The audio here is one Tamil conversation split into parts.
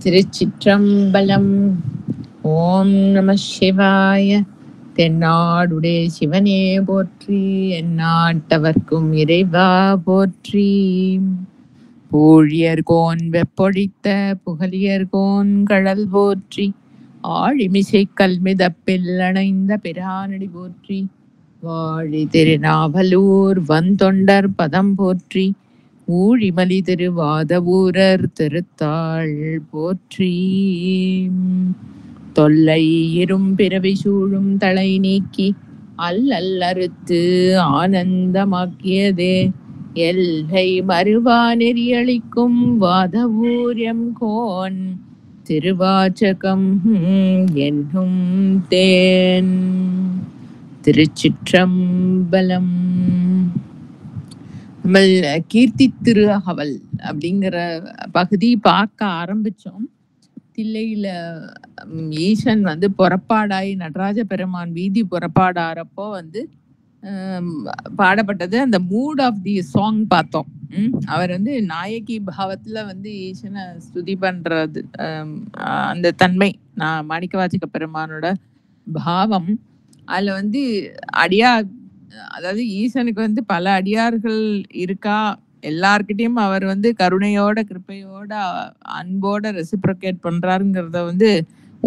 திருச்சிற்றம்பலம். ஓம் நம சிவாய. தென்னாடுடைய சிவனே போற்றி, எந்நாட்டவர்க்கும் இறைவா போற்றி. பூழியர்கோன் வெப்பொழித்த புகழியர்கோன் கடல் போற்றி, ஆழிமிசை கல்மிதப்பில் அணைந்த பிரானடி போற்றி. வாழி திருநாவலூர் வந்தொண்டர் பதம் போற்றி, ஊழிமலி திருவாதவூரர் திருத்தாள் போற்றி. தொல்லை இரும் பிறவி சூழும் தலை நீக்கி அல்லல் அறுத்து ஆனந்தமாக்கியதே, எல்லை மறுவா நெறியளிக்கும் வாதவூரியம் கோன் திருவாச்சகம் என்னும் தேன். திருச்சிற்றம்பலம். நம்ம கீர்த்தி திரு அகவல் அப்படிங்கிற பகுதி பார்க்க ஆரம்பிச்சோம். தில்லையில ஈசன் புறப்பாடாய் நடராஜ பெருமான் வீதி புறப்பாடாரப்போ பாடப்பட்டது அந்த மூட் ஆஃப் தி சாங் பார்த்தோம். அவர் நாயகி பாவத்துல ஈசனை ஸ்துதி பண்றது, அந்த தன்மை மாணிக்கவாசக பெருமானோட பாவம். அதுல அடியார், அதாவது ஈசனுக்கு பல அடியார்கள் இருக்கா, எல்லார்கிட்டையும் அவர் கருணையோட கிருப்பையோட அன்போட ரெசிப்ரோகேட் பண்றாருங்கிறத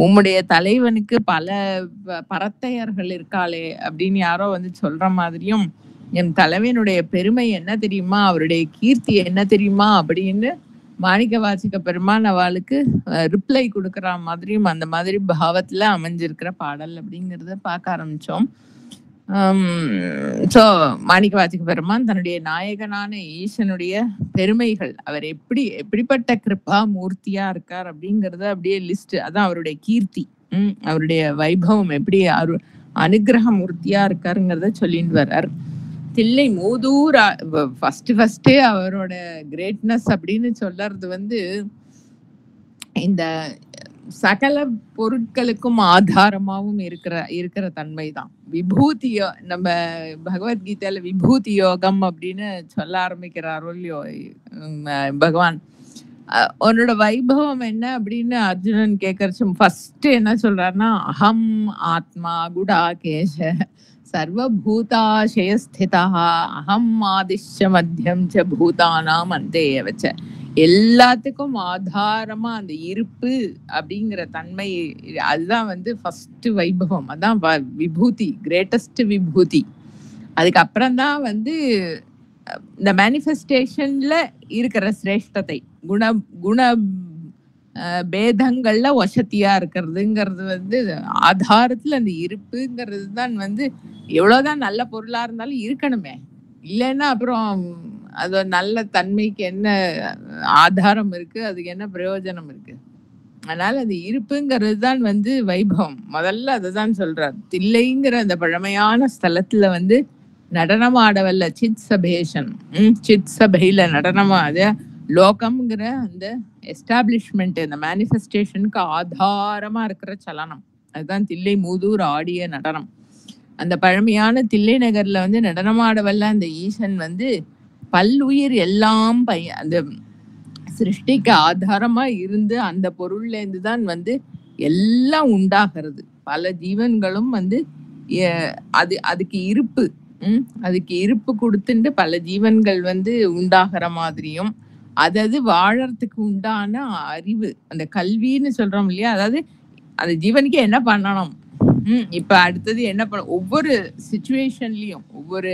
உம்முடைய தலைவனுக்கு பல பரத்தையர்கள் இருக்காளே அப்படின்னு யாரோ சொல்ற மாதிரியும், என் தலைவனுடைய பெருமை என்ன தெரியுமா, அவருடைய கீர்த்தி என்ன தெரியுமா அப்படின்னு மாணிக்கவாசக பெருமான் அவளுக்கு ரிப்ளை கொடுக்குற மாதிரியும் அந்த மாதிரி பாவத்துல அமைஞ்சிருக்கிற பாடல் அப்படிங்கிறத பார்க்க ஆரம்பிச்சோம். ஸோ மாணிக்கவாசக பெருமான் தன்னுடைய நாயகனான ஈசனுடைய பெருமைகள், அவர் எப்படிப்பட்ட கிருபா மூர்த்தியா இருக்கார் அப்படிங்கறத அப்படியே லிஸ்ட், அதான் அவருடைய கீர்த்தி, அவருடைய வைபவம் எப்படி அனுகிரக மூர்த்தியா இருக்காருங்கிறத சொல்லிட்டு வர்றார். தில்லை மூதூர் ஃபர்ஸ்ட் அவரோட கிரேட்னஸ் அப்படின்னு சொல்றது இந்த சகல பொருட்களுக்கும் ஆதாரமாவும் இருக்கிற தன்மை தான். விபூதியோ, நம்ம பகவத்கீதையில விபூதி யோகம் அப்படின்னு சொல்ல ஆரம்பிக்கிறாரோ இல்லையோ பகவான், உன்னோட வைபவம் என்ன அப்படின்னு அர்ஜுனன் கேட்கறச்சு ஃபர்ஸ்ட் என்ன சொல்றாருன்னா, அகம் ஆத்மா குடாகேஷ சர்வபூதாசயஸ்திதா அகம் ஆதிஷ்ய மத்தியம் ச பூதானாம் அந்தேய வச்ச. எல்லாத்துக்கும் ஆதாரமா அந்த இருப்பு அப்படிங்கிற தன்மை, அதுதான் ஃபர்ஸ்ட் வைபவம், அதான் விபூதி, கிரேட்டஸ்ட் விபூதி. அதுக்கப்புறம் தான் இந்த மேனிஃபெஸ்டேஷன்ல இருக்கிற சிரேஷ்டத்தை, குண பேதங்கள்ல வசதியா இருக்கிறதுங்கிறது ஆதாரத்துல அந்த இருப்புங்கிறது தான் எவ்வளவுதான் நல்ல பொருளா இருந்தாலும் இருக்கணுமே, இல்லைன்னா அப்புறம் அது நல்ல தன்மைக்கு என்ன ஆதாரம் இருக்கு, அதுக்கு என்ன பிரயோஜனம் இருக்கு. அதனால அது இருப்புங்கிறது தான் வைபவம். முதல்ல அதுதான் சொல்றார். தில்லைங்கிற அந்த பழமையான ஸ்தலத்துல நடனம் ஆடவல்ல சித் சபேஷன், சித் சபையில நடனமா, அது லோகம்ங்கிற அந்த எஸ்டாப்ளிஷ்மெண்ட், இந்த மேனிஃபெஸ்டேஷனுக்கு ஆதாரமா இருக்கிற சலனம், அதுதான் தில்லை மூதூர் ஆடிய நடனம். அந்த பழமையான தில்லை நகர்ல நடனமாடவல்ல அந்த ஈசன் பல்லுயிர் எல்லாம் அந்த சிருஷ்டிக்கு ஆதாரமா இருந்து அந்த பொருள்ல இருந்து தான் எல்லாம் உண்டாகிறது. பல ஜீவன்களும் அதுக்கு இருப்பு, அதுக்கு இருப்பு கொடுத்துட்டு பல ஜீவன்கள் உண்டாகிற மாதிரியும், அதாவது வாழறதுக்கு உண்டான அறிவு, அந்த கல்வின்னு சொல்றோம் இல்லையா, அதாவது அந்த ஜீவனுக்கு என்ன பண்ணணும், இப்ப அடுத்தது என்ன பண்ண, ஒவ்வொரு சிச்சுவேஷன்லயும் ஒவ்வொரு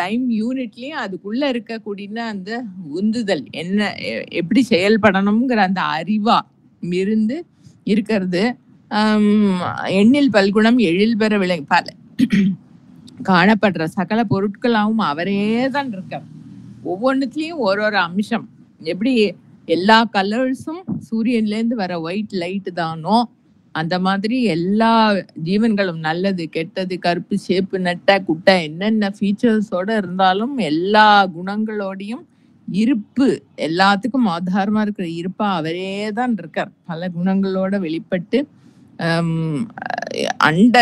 டைம் யூனிட்லயும் அதுக்குள்ள இருக்கக்கூடிய அந்த உந்துதல் என்ன, எப்படி செயல்படணுங்கிற அந்த அறிவா இருந்து இருக்கிறது. எண்ணில் பல்குணம் எழில் பெற விளை பல காணப்படுற சகல பொருட்களாகவும் அவரே தான் இருக்கார். ஒவ்வொன்றுத்துலயும் ஒரு அம்சம், எப்படி எல்லா கலர்ஸும் சூரியன்ல இருந்து வர ஒயிட் லைட் தானோ அந்த மாதிரி எல்லா ஜீவன்களும் நல்லது கெட்டது கருப்பு சேப்பு நட்ட குட்டை என்னென்ன ஃபீச்சர்ஸோட இருந்தாலும் எல்லா குணங்களோடையும் இருப்பு, எல்லாத்துக்கும் ஆதாரமா இருக்கிற இருப்பா அவரே தான் இருக்கார். பல குணங்களோட வெளிப்பட்டு அண்ட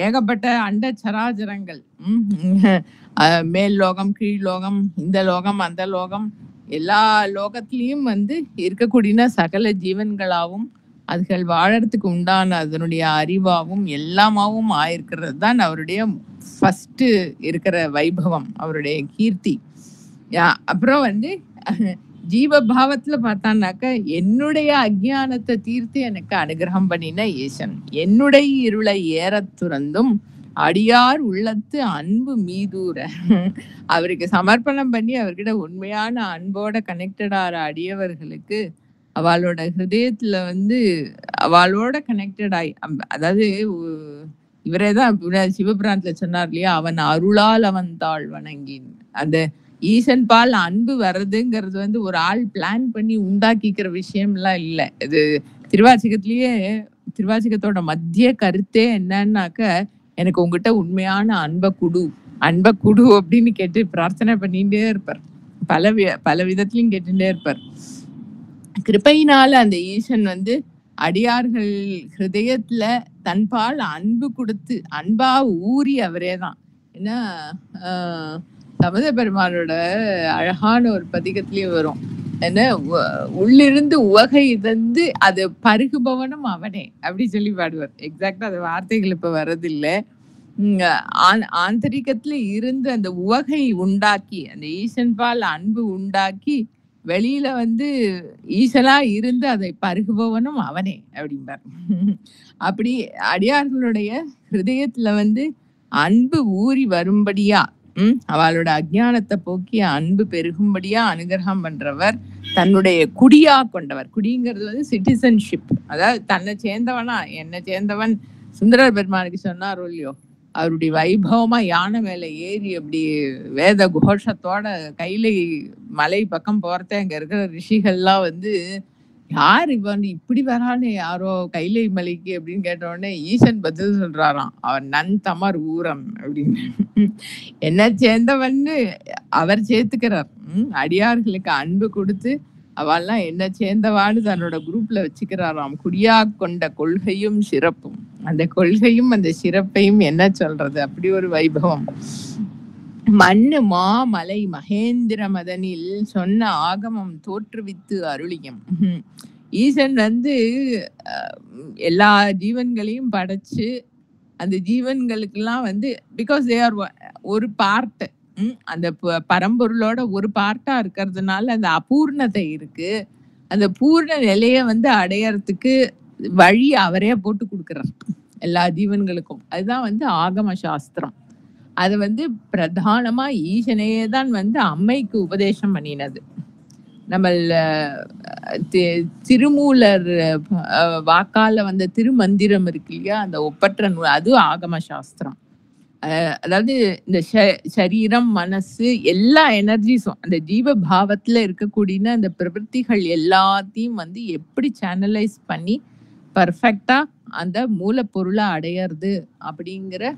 ஏகப்பட்ட அண்ட சராச்சரங்கள், மேல் லோகம் கீழ் லோகம், இந்த லோகம் அந்த லோகம், எல்லா லோகத்திலயும் வந்து இருக்கக்கூடிய சகல ஜீவன்களாவும் அதுகள் வாழறதுக்கு உண்டான அதனுடைய அறிவாவும் எல்லாமாவும் ஆயிருக்கிறது தான் அவருடைய ஃபர்ஸ்ட் இருக்கிற வைபவம், அவருடைய கீர்த்தி. அப்புறம் வந்து ஜீவபாவத்துல பார்த்தான்னாக்க என்னுடைய அஜ்ஞானத்தை தீர்த்து எனக்கு அனுகிரகம் பண்ணின ஈசன், என்னுடைய இருளை ஏறத் துறந்தும் அடியார் உள்ளத்து அன்பு மீதூர அவருக்கு சமர்ப்பணம் பண்ணி அவர்கிட்ட உண்மையான அன்போட கனெக்டடான அடியவர்களுக்கு அவளோட ஹிருதயத்துல வந்து அவளோட கனெக்டட் ஆகி அதாவது இவரே தான் சிவபுராணத்துல சொன்னார் இல்லையா, அவன் அருளால் அவன் தாழ் வணங்கின். அந்த ஈசன் பால் அன்பு வர்றதுங்கிறது வந்து ஒரு ஆள் பிளான் பண்ணி உண்டாக்கிக்கிற விஷயம்லாம் இல்லை. இது திருவாச்சகத்தோட மத்திய கருத்தே என்னன்னாக்க, எனக்கு உங்ககிட்ட உண்மையான அன்பை குடு அப்படின்னு கேட்டு பிரார்த்தனை பண்ணிட்டே இருப்பார். பல விதத்திலையும் கேட்டுட்டே இருப்பார். கிருபையினால அந்த ஈசன் வந்து அடியார்கள் ஹிருதயத்துல தன்பால் அன்பு கொடுத்து அன்பா ஊறி அவரே தான். ஏன்னா சமத பெருமானோட அழகான ஒரு பதிகத்திலயும் வரும், என்ன உள்ளிருந்து உவகை தந்து அது பருகுபவனும் அவனே அப்படி சொல்லி பாடுவார். எக்ஸாக்டா அந்த வார்த்தைகள் இப்ப வர்றதில்லை. ஆந்தரிகத்துல இருந்து அந்த உவகை உண்டாக்கி அந்த ஈசன் பால் அன்பு உண்டாக்கி வெளியில வந்து ஈசனா இருந்து அதை பருகுபவனும் அவனே அப்படிம்பார். அப்படி அடியார்களுடைய ஹிருதயத்துல வந்து அன்பு ஊறி வரும்படியா அவளோட அஜ்ஞானத்தை போக்கி அன்பு பெருகும்படியா அனுகிரகம் பண்றவர், தன்னுடைய குடியா கொண்டவர். குடிங்கிறது வந்து சிட்டிசன்ஷிப், அதாவது தன்னை சேர்ந்தவனா என்னை சேர்ந்தவன். சுந்தரர் பெருமானுக்கு சொன்னாரோ இல்லையோ, அவருடைய வைபவமா யானை மேல ஏறி அப்படி வேத கோஷத்தோட கையில மலை பக்கம் போறத அங்க இருக்கிற ரிஷிகள்லாம் வந்து யார் இவன் இப்படி வரானே யாரோ கைலை மலைக்கு அப்படின்னு கேட்ட உடனே ஈசன் பதில் சொல்றாராம், அவன் நன் தமர் ஊரம் அப்படின்னு. என்ன சேர்ந்தவன்னு அவர் சேர்த்துக்கிறார். அடியார்களுக்கு அன்பு கொடுத்து அவெல்லாம் என்ன சேர்ந்தவான்னு தன்னோட குரூப்ல வச்சுக்கிறாராம். குடியா கொண்ட கொள்கையும் சிறப்பும், அந்த கொள்கையும் அந்த சிறப்பையும் என்ன சொல்றது, அப்படி ஒரு வைபவம். மண்ணு மாமலை மகேந்திர மதனில் சொன்ன ஆகமம் தோற்றுவித்து அருளியம். ஈசன் வந்து எல்லா ஜீவன்களையும் படைச்சு அந்த ஜீவன்களுக்கெல்லாம் வந்து பிகாஸ் தே ஆர் ஒரு பார்ட், அந்த பரம்பொருளோட ஒரு பார்ட்டா இருக்கிறதுனால அந்த அபூர்ணத்தை இருக்கு. அந்த பூர்ண நிலைய வந்து அடையறதுக்கு வழி அவரே போட்டு கொடுக்கிறார் எல்லா ஜீவன்களுக்கும். அதுதான் வந்து ஆகம சாஸ்திரம். அது வந்து பிரதானமா ஈசனையே தான் வந்து அம்மைக்கு உபதேசம் பண்ணினது. நம்ம திருமூலர் வாக்கால வந்த திருமந்திரம் இருக்கு இல்லையா, அந்த ஒப்பற்ற நூல், அது ஆகம சாஸ்திரம். அதாவது இந்த சரீரம் மனசு எல்லா எனர்ஜிஸும் அந்த ஜீவ பாவத்துல இருக்கக்கூடிய அந்த பிரவൃத்திகள் எல்லாத்தையும் வந்து எப்படி சேனலைஸ் பண்ணி பர்ஃபெக்டா அந்த மூலப்பொருளை அடையிறது அப்படிங்கிற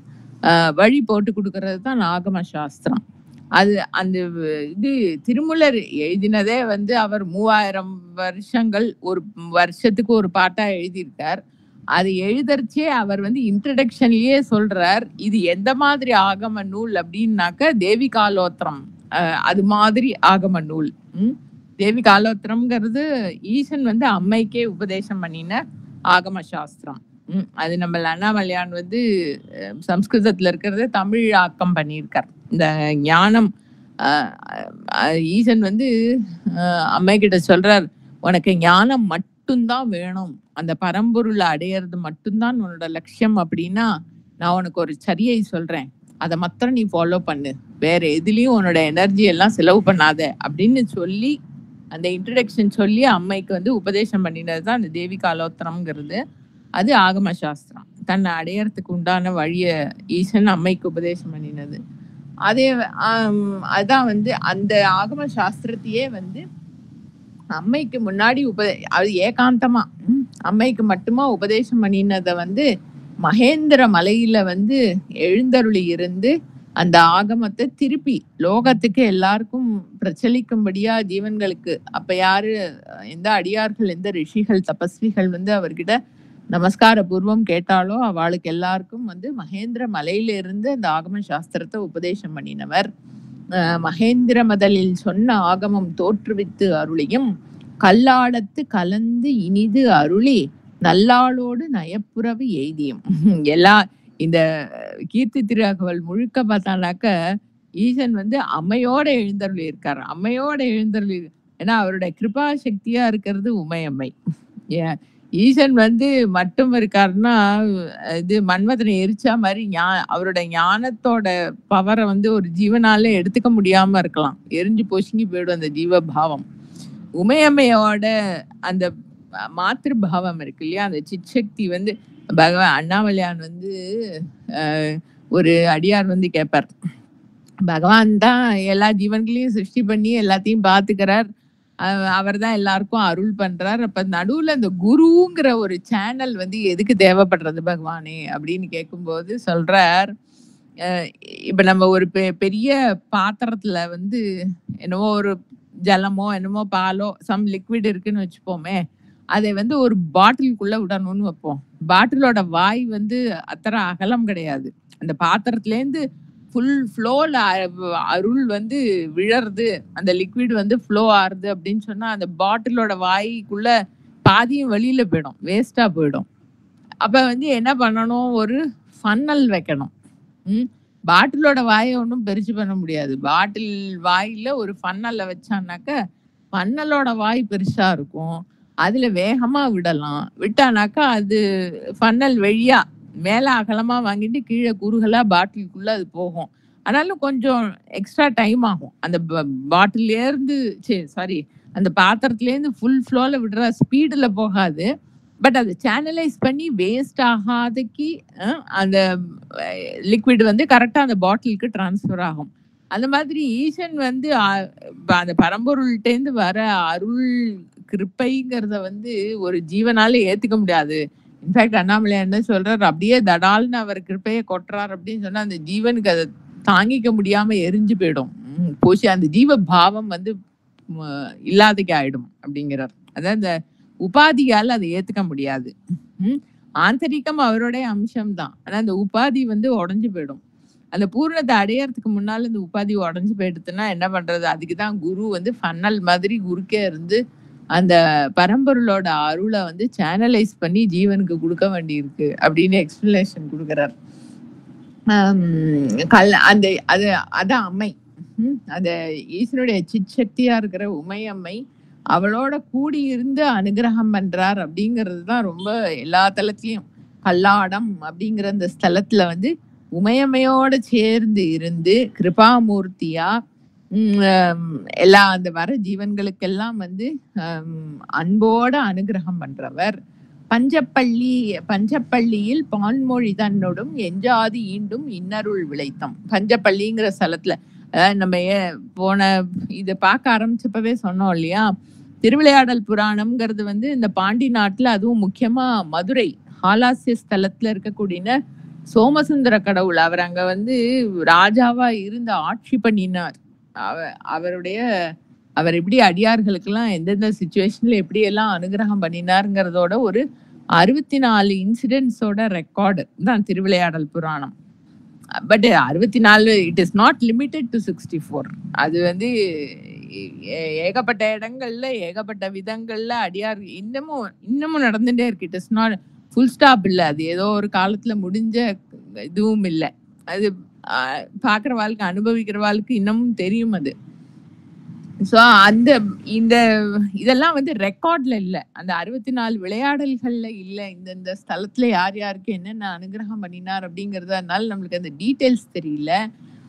வழி போட்டு கொடுக்கறது தான் ஆகம சாஸ்திரம். அது அந்த இது திருமூலர் எழுதினதே வந்து அவர் 3000 வருஷங்கள் ஒரு வருஷத்துக்கு ஒரு பாட்டா எழுதியிருக்கார். அது எழுதறச்சே அவர் வந்து இன்ட்ரடக்ஷன்லயே சொல்றார், இது எந்த மாதிரி ஆகம நூல் அப்படின்னாக்க தேவி காலோத்திரம் அது மாதிரி ஆகம நூல். தேவி காலோத்திரம்ங்கிறது ஈசன் வந்து அம்மைக்கே உபதேசம் பண்ணின ஆகம சாஸ்திரம். அது நம்ம அண்ணாமலையான் வந்து சம்ஸ்கிருதத்துல இருக்கிறத தமிழ் ஆக்கம் பண்ணியிருக்கார். இந்த ஞானம் ஈசன் வந்து அம்மை கிட்ட சொல்றார், உனக்கு ஞானம் மட்டும்தான் வேணும், அந்த பரம்பொருளை அடையிறது மட்டும்தான் உன்னோட லட்சியம் அப்படின்னா நான் உனக்கு ஒரு சரியை சொல்றேன், அதை மாத்திரம் நீ ஃபாலோ பண்ணு, வேற எதுலயும் உன்னோட எனர்ஜி எல்லாம் செலவு பண்ணாத அப்படின்னு சொல்லி அந்த இன்ட்ரடக்ஷன் சொல்லி அம்மைக்கு வந்து உபதேசம் பண்ணினது தான் அந்த தேவி காலோத்திரம்ங்கிறது. அது ஆகம சாஸ்திரம். தன்னை அடையறதுக்கு உண்டான வழிய ஈசன் அம்மைக்கு உபதேசம் பண்ணினது. அதே அதான் வந்து அந்த ஆகம சாஸ்திரத்தையே வந்து அம்மைக்கு முன்னாடி அது ஏகாந்தமா அம்மைக்கு மட்டுமா உபதேசம் பண்ணினதை வந்து மகேந்திர மலையில வந்து எழுந்தருளி இருந்து அந்த ஆகமத்தை திருப்பி லோகத்துக்கு எல்லாருக்கும் பிரச்சலிக்கும்படியா ஜீவன்களுக்கு, அப்ப யாரு எந்த அடியார்கள் எந்த ரிஷிகள் தபஸ்விகள் வந்து அவர்கிட்ட நமஸ்கார பூர்வம் கேட்டாலோ அவளுக்கு எல்லாருக்கும் வந்து மகேந்திர மலையில இருந்து அந்த ஆகம சாஸ்திரத்தை உபதேசம் பண்ணினவர். மகேந்திர மதலில் சொன்ன ஆகமம் தோற்றுவித்து அருளியும் கல்லாடத்து கலந்து இனிது அருளி நல்லாளோடு நயப்புறவு எய்தியும். எல்லா இந்த கீர்த்தி திருஅகவல் முழுக்க பார்த்தானாக்க ஈசன் வந்து அம்மையோட எழுந்தருளி இருக்காரு. அம்மையோட எழுந்தருளி, ஏன்னா அவருடைய கிருபா சக்தியா இருக்கிறது உமையம்மை. ஈசன் வந்து மட்டும் இருக்காருன்னா இது மன்மதனை எரிச்சா மாதிரி அவரோட ஞானத்தோட பவரை வந்து ஒரு ஜீவனால எடுத்துக்க முடியாம இருக்கலாம். எரிஞ்சு பொசுங்கி போயிடும் அந்த ஜீவ பாவம். உமையம்மையோட அந்த மாத்திரு பாவம் இருக்கு இல்லையா, அந்த சிற்சக்தி வந்து பகவான் அண்ணாமலையான் வந்து ஒரு அடியார் வந்து கேட்பார், பகவான் தான் எல்லா ஜீவன்களையும் சிருஷ்டி பண்ணி எல்லாத்தையும் பார்த்துக்கிறார், அவர் தான் எல்லாருக்கும் அருள் பண்றார், அப்ப நடுவுல இந்த குருங்கிற ஒரு சேனல் வந்து எதுக்கு தேவைப்படுறது பகவானே அப்படின்னு கேட்கும்போது சொல்றார், இப்ப நம்ம ஒரு பெரிய பாத்திரத்துல வந்து என்னவோ ஒரு ஜலமோ என்னமோ பாலோ சம் லிக்விட் இருக்குன்னு வச்சுப்போமே, அதை வந்து ஒரு பாட்டிலுக்குள்ள விடணும்னு வைப்போம். பாட்டிலோட வாய் வந்து அத்தனை அகலம் கிடையாது. அந்த பாத்திரத்துலேருந்து ஃபுல் ஃப்ளோல அருள் வந்து விழறது, அந்த லிக்விட் வந்து ஃப்ளோ ஆறுது அப்படின்னு சொன்னா அந்த பாட்டிலோட வாய்க்குள்ள பாதியும் வெளியில போயிடும், வேஸ்டா போயிடும். அப்ப வந்து என்ன பண்ணணும், ஒரு ஃபன்னல் வைக்கணும். பாட்டிலோட வாயை ஒன்றும் பெருசு பண்ண முடியாது. பாட்டில் வாயில ஒரு ஃபன்னல்ல வச்சானாக்க ஃபன்னலோட வாய் பெருசா இருக்கும், அதுல வேகமா விடலாம். விட்டானாக்கா அது ஃபன்னல் வழியா மேல அகலமா வாங்கிட்டு கீழே குறுகலா பாட்டிலுக்குள்ள அது போகும். ஆனாலும் கொஞ்சம் எக்ஸ்ட்ரா டைம் ஆகும். அந்த பாட்டிலே இருந்து சாரி அந்த பாத்திரத்துலேருந்து ஃபுல் ஃப்ளோல விடுற ஸ்பீடுல போகாது. பட் அதை சேனலைஸ் பண்ணி வேஸ்ட் ஆகாதக்கு அந்த லிக்விட் வந்து கரெக்டா அந்த பாட்டிலுக்கு டிரான்ஸ்ஃபர் ஆகும். அந்த மாதிரி ஈசன் வந்து அந்த பரம்பொருள்கிட்டேருந்து வர அருள் கிருப்பைங்கிறத வந்து ஒரு ஜீவனால ஏத்துக்க முடியாது. இன்ஃபேக்ட் அண்ணாமலை என்ன சொல்றாரு, அப்படியே தடால்னு அவர் கிருப்பையை கொட்டுறார் அப்படின்னு சொன்னா அந்த ஜீவனுக்கு அதை தாங்கிக்க முடியாம எரிஞ்சு போயிடும், போச்சு அந்த ஜீவ பாவம் வந்து இல்லாதக்கு ஆயிடும் அப்படிங்கிறார். அதாவது இந்த உபாதியால அதை ஏத்துக்க முடியாது. ஆந்தரிகம் அவருடைய அம்சம்தான், ஆனா அந்த உபாதி வந்து உடஞ்சு போயிடும். அந்த பூர்ணத்தை அடையறதுக்கு முன்னால இந்த உபாதி உடஞ்சு போயிடுதுன்னா என்ன பண்றது, அதுக்குதான் குரு வந்து ஃபன்னல் மாதிரி குறுக்கே இருந்து அந்த பரம்பொருளோட அருளை வந்து சேனலைஸ் பண்ணி ஜீவனுக்கு கொடுக்க வேண்டியிருக்கு அப்படின்னு எக்ஸ்பிளனேஷன் கொடுக்குறார். அந்த அதான் அம்மை, அந்த ஈஸ்வருடைய சிற்சக்தியா இருக்கிற உமையம்மை அவளோட கூடி இருந்து அனுகிரகம் பண்றார் அப்படிங்கிறது தான் ரொம்ப எல்லா தலத்திலையும். கல்லாடம் அப்படிங்கிற அந்த ஸ்தலத்துல வந்து உமையம்மையோட சேர்ந்து இருந்து கிருபாமூர்த்தியா எல்லா அந்த வர ஜீவன்களுக்கெல்லாம் வந்து அன்போட அனுகிரகம் பண்றவர். பஞ்சப்பள்ளியில் பான்மொழி தன்னோடும் எஞ்சாதி ஈண்டும் இன்னருள் விளைத்தம். பஞ்சப்பள்ளிங்கிற ஸ்தலத்துல நம்ம போன இதை பார்க்க ஆரம்பிச்சப்பவே சொன்னோம் இல்லையா, திருவிளையாடல் புராணம்ங்கிறது வந்து இந்த பாண்டி நாட்டுல, அதுவும் முக்கியமா மதுரை ஹாலாசிய ஸ்தலத்துல இருக்கக்கூடிய சோமசுந்தர கடவுள், அவர் அங்க வந்து ராஜாவா இருந்து ஆட்சி பண்ணினார். அவர் எப்படி அடியார்களுக்கெல்லாம் எந்தெந்த சுச்சுவேஷன்ல எப்படி எல்லாம் அனுகிரகம் பண்ணினாருங்கிறதோட ஒரு 64 இன்சிடென்ட்ஸோட ரெக்கார்டு தான் Thiruvilaiyadal Puranam. But 64 it is not limited to 64. அது வந்து ஏகப்பட்ட இடங்கள்ல ஏகப்பட்ட விதங்கள்ல அடியார் இன்னமும் நடந்துட்டே இருக்கு. It is not full stop இல்லை, அது ஏதோ ஒரு காலத்துல முடிஞ்ச இதுவும் இல்லை. அது பார்க்குற வாழ்க்கை அனுபவிக்கிற வாழ்க்கை இன்னமும் தெரியும் அது. ஸோ இதெல்லாம் வந்து ரெக்கார்ட்ல இல்லை, அந்த 64 விளையாடல்கள்ல இல்லை. இந்த ஸ்தலத்துல யார் யாருக்கு என்னென்ன அனுகிரகம் பண்ணினார் அப்படிங்கிறது, அதனால நம்மளுக்கு அந்த டீட்டெயில்ஸ் தெரியல.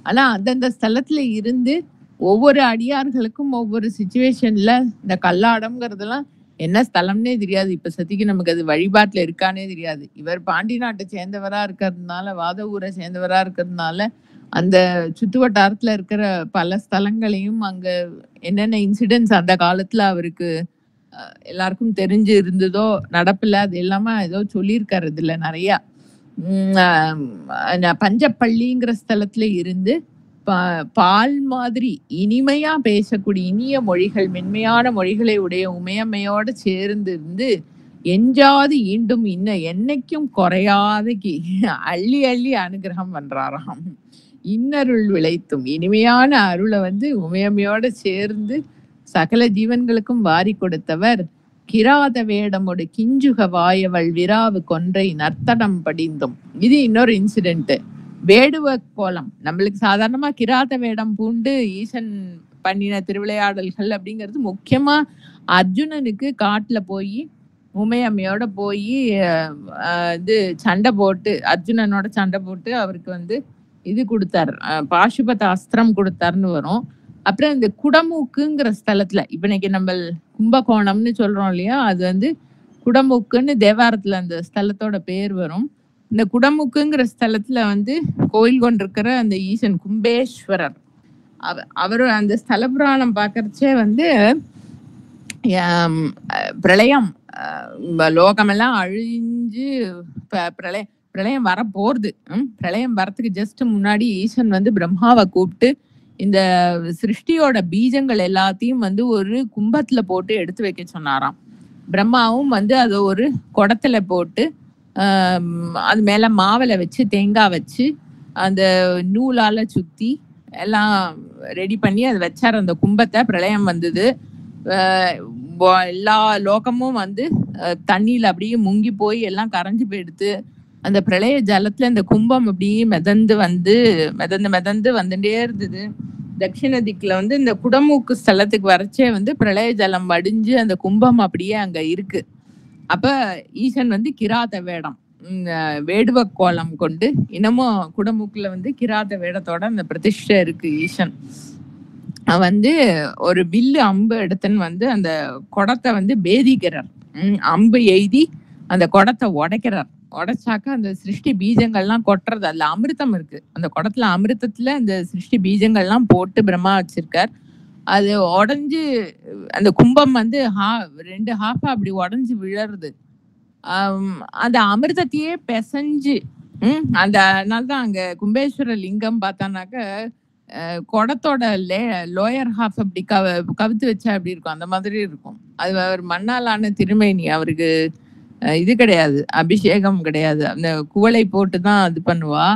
ஆனா அந்தந்த ஸ்தலத்துல இருந்து ஒவ்வொரு அடியார்களுக்கும் ஒவ்வொரு சுச்சுவேஷன்ல இந்த கல்லாடம்ங்கிறதெல்லாம் என்ன ஸ்தலம்னே தெரியாது. இப்ப சதிக்கு நமக்கு அது வழிபாட்டுல இருக்கானே தெரியாது. இவர் பாண்டி நாட்டை சேர்ந்தவரா இருக்கிறதுனால, வாத ஊரை சேர்ந்தவரா இருக்கிறதுனால அந்த சுத்து வட்டாரத்துல இருக்கிற பல ஸ்தலங்களையும் அங்க என்னென்ன இன்சிடென்ட்ஸ் அந்த காலத்துல அவருக்கு எல்லாருக்கும் தெரிஞ்சு இருந்ததோ நடப்பில்ல, அது எல்லாமே ஏதோ சொல்லியிருக்காரு இதுல நிறைய. பஞ்சப்பள்ளிங்கிற ஸ்தலத்துல இருந்து பால் மாதிரி இனிமையா பேசக்கூடிய இனிய மொழிகள், மென்மையான மொழிகளை உடைய உமையம்மையோட சேர்ந்து இருந்து எஞ்சாது ஈண்டும் இன்னும் என்னைக்கும் குறையாத அள்ளி அள்ளி அனுகிரகம் பண்றாராம். இன்னருள் விளைத்தும் இனிமையான அருளை வந்து உமையம்மையோட சேர்ந்து சகல ஜீவன்களுக்கும் வாரி கொடுத்தவர். கிராத வேடமோடு கிஞ்சுக வாயவள் விராவு கொன்றை நர்த்தனம் படிந்தும். இது இன்னொரு இன்சிடென்ட். வேடுவ கோலம் நம்மளுக்கு சாதாரணமா கிராத வேடம் பூண்டு ஈசன் பண்ணின திருவிளையாடல்கள் அப்படிங்கிறது முக்கியமா அர்ஜுனனுக்கு காட்டுல போய் உமையம்மையோட போய் இது சண்டை போட்டு அர்ஜுனனோட சண்டை போட்டு அவருக்கு வந்து இது கொடுத்தாரு, பாசுபத அஸ்திரம் கொடுத்தாருன்னு வரும். அப்புறம் இந்த குடமூக்குங்கிற ஸ்தலத்துல இப்ப இன்னைக்கு நம்ம கும்பகோணம்னு சொல்றோம் இல்லையா, அது வந்து குடமூக்குன்னு தேவாரத்துல அந்த ஸ்தலத்தோட பேர் வரும். இந்த குடமுக்குங்கிற ஸ்தலத்துல வந்து கோயில் கொண்டிருக்கிற அந்த ஈசன் கும்பேஸ்வரர் அவரு அந்த ஸ்தல புராணம் பார்க்கறச்சே வந்து பிரளயம் லோகமெல்லாம் அழிஞ்சு பிரளயம் வர போறது. பிரளயம் வரத்துக்கு ஜஸ்ட் முன்னாடி ஈசன் வந்து பிரம்மாவை கூப்பிட்டு இந்த சிருஷ்டியோட பீஜங்கள் எல்லாத்தையும் வந்து ஒரு கும்பத்துல போட்டு எடுத்து வைக்க சொன்னாராம். பிரம்மாவும் வந்து அதை ஒரு குடத்துல போட்டு அது மேல மாவில வச்சு தேங்காய் வச்சு அந்த நூலால சுத்தி எல்லாம் ரெடி பண்ணி அதை வச்சார் அந்த கும்பத்தை. பிரளயம் வந்தது. எல்லா லோகமும் வந்து தண்ணியில அப்படியே முங்கி போய் எல்லாம் கரைஞ்சு போயிடுத்து. அந்த பிரளய ஜலத்துல அந்த கும்பம் அப்படியே மிதந்து வந்துட்டே இருந்தது. தட்சிண திக்குல வந்து இந்த குடமூக்கு ஸ்தலத்துக்கு வரைச்சே வந்து பிரளய ஜலம் வடிஞ்சு அந்த கும்பம் அப்படியே அங்க இருக்கு. அப்ப ஈசன் வந்து கிராத வேடம் வேடுவ கோலம் கொண்டு இன்னமும் குடமூக்குல வந்து கிராத வேடத்தோட அந்த பிரதிஷ்டை இருக்கு ஈசன். வந்து ஒரு வில்லு அம்பு எடுத்துன்னு வந்து அந்த குடத்தை வந்து பேதிக்கிறார். அம்பு எய்தி அந்த குடத்தை உடைக்கிறார். உடைச்சாக்கா அந்த சிருஷ்டி பீஜங்கள்லாம் கொட்டுறது. அதுல அமிர்தம் இருக்கு. அந்த குடத்துல அமிர்தத்துல அந்த சிருஷ்டி பீஜங்கள்லாம் போட்டு பிரம்மா வச்சிருக்கார். அது உடஞ்சு அந்த கும்பம் வந்து ரெண்டு ஹாஃபா அப்படி உடஞ்சு விழறது. அந்த அமிர்தத்தையே பிசைஞ்சு அதனாலதான் அங்க கும்பேஸ்வர லிங்கம் பார்த்தானாக்க குடத்தோட லோயர் ஹாஃப் அப்படி கவுத்து வச்சா அப்படி இருக்கும், அந்த மாதிரி இருக்கும். அது அவர் மண்ணாலான திருமேனி. அவருக்கு இது கிடையாது, அபிஷேகம் கிடையாது. அந்த குவளை போட்டு தான் இது பண்ணுவா.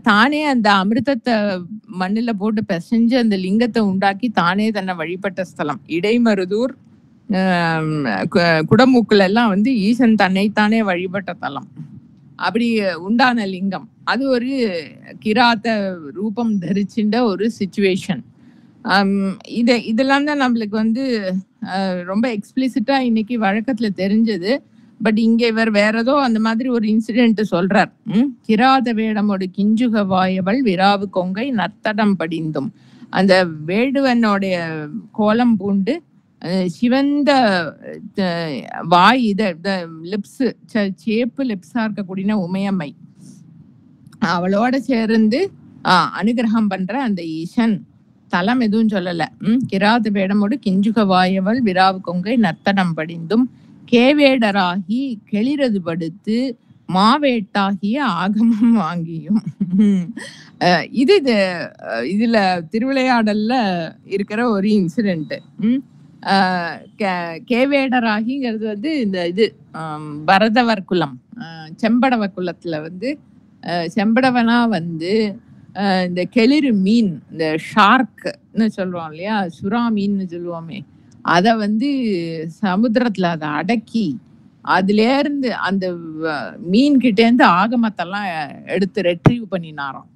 தானே அந்த அமிர்தத்தை மண்ணில போட்டு பிசைஞ்சு அந்த லிங்கத்தை உண்டாக்கி தானே தன்னை வழிபட்ட ஸ்தலம் இடைமருதூர். குடமூக்குல எல்லாம் வந்து ஈசன் தன்னைத்தானே வழிபட்ட தலம். அப்படி உண்டான லிங்கம். அது ஒரு கிராத்த ரூபம் தரிச்சுட்ட ஒரு சிச்சுவேஷன். இதெல்லாம் தான் நம்மளுக்கு வந்து ரொம்ப எக்ஸ்பிளிசிட்டா இன்னைக்கு வழக்கத்துல தெரிஞ்சது. பட் இங்க இவர் வேற ஏதோ அந்த மாதிரி ஒரு இன்சிடென்ட் சொல்றார். கிராத வேடமோடு கிஞ்சுக வாயவள் விராவு கொங்கை நர்த்தடம் படிந்தும். அந்த வேடுவனுடைய கோலம் பூண்டு சிவந்த வாய் லிப்ஸ் சேப்பு லிப்ஸா இருக்கக்கூடிய உமையம்மை அவளோட சேர்ந்து அனுகிரகம் பண்ற அந்த ஈசன். தலம் எதுவும் சொல்லல. கிராத வேடமோடு கிஞ்சுக வாயவள் விராவு கொங்கை நர்த்தனம் படிந்தும் கேவேடராகி கெளிரது படுத்து மாவேட்டாகிய ஆகமம் வாங்கியும். இதுல திருவிளையாடல்ல இருக்கிற ஒரு இன்சிடென்ட். கேவேடராகிங்கிறது வந்து இந்த இது பரதவர் குலம், செம்படவ குலத்துல வந்து செம்படவனா வந்து இந்த கெளிறு மீன், இந்த ஷார்க்னு சொல்லுவோம் இல்லையா, சுறா மீன்னு சொல்லுவோமே, அதை வந்து சமுத்திரத்துல அதை அடக்கி அதுல இருந்து அந்த மீன் கிட்டே இருந்து ஆகமத்தெல்லாம் எடுத்து ரெட்ரீவ் பண்ணினாராம்.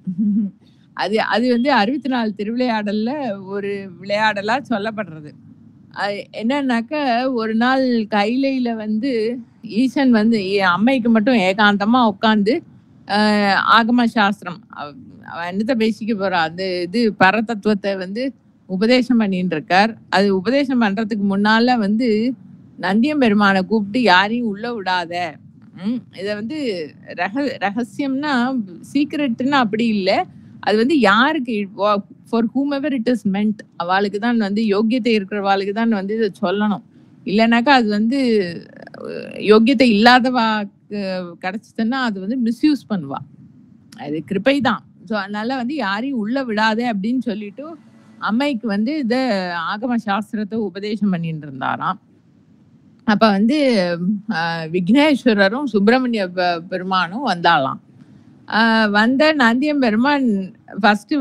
அது வந்து 64 திருவிளையாடல்ல ஒரு விளையாடலா சொல்லப்படுறது. என்னன்னாக்க ஒரு நாள் கைலையில வந்து ஈசன் வந்து அம்மைக்கு மட்டும் ஏகாந்தமா உட்காந்து ஆகம சாஸ்திரம் அவன் என்னத்த பேசிக்க போறா, அந்த இது பரதத்துவத்தை வந்து உபதேசம் பண்ணிட்டு இருக்கார். அது உபதேசம் பண்றதுக்கு முன்னால வந்து நந்தியம் பெருமானை கூப்பிட்டு யாரையும் உள்ள விடாத, இத வந்து ரகசியம்னா சீக்ரெட்னா அப்படி இல்லை, அது வந்து யாருக்கு ஃபார் ஹூமெவர் இட் இஸ் மென்ட் அவளுக்கு தான் வந்து யோக்கியத்தை இருக்கிறவாளுக்கு தான் வந்து இதை சொல்லணும். இல்லைனாக்கா அது வந்து யோக்கியத்தை இல்லாதவா கிடைச்சதுன்னா அது வந்து மிஸ்யூஸ் பண்ணுவா. அது கிருப்பை தான். ஸோ அதனால வந்து யாரையும் உள்ள விடாதே அப்படின்னு சொல்லிட்டு அம்மைக்கு வந்து இதை ஆகம சாஸ்திரத்தை உபதேசம் பண்ணிட்டு இருந்தாராம். அப்ப வந்து விக்னேஸ்வரரும் சுப்பிரமணிய பெருமானும் வந்தாலாம். வந்த நந்தியம் பெருமான் ஃபர்ஸ்ட்டு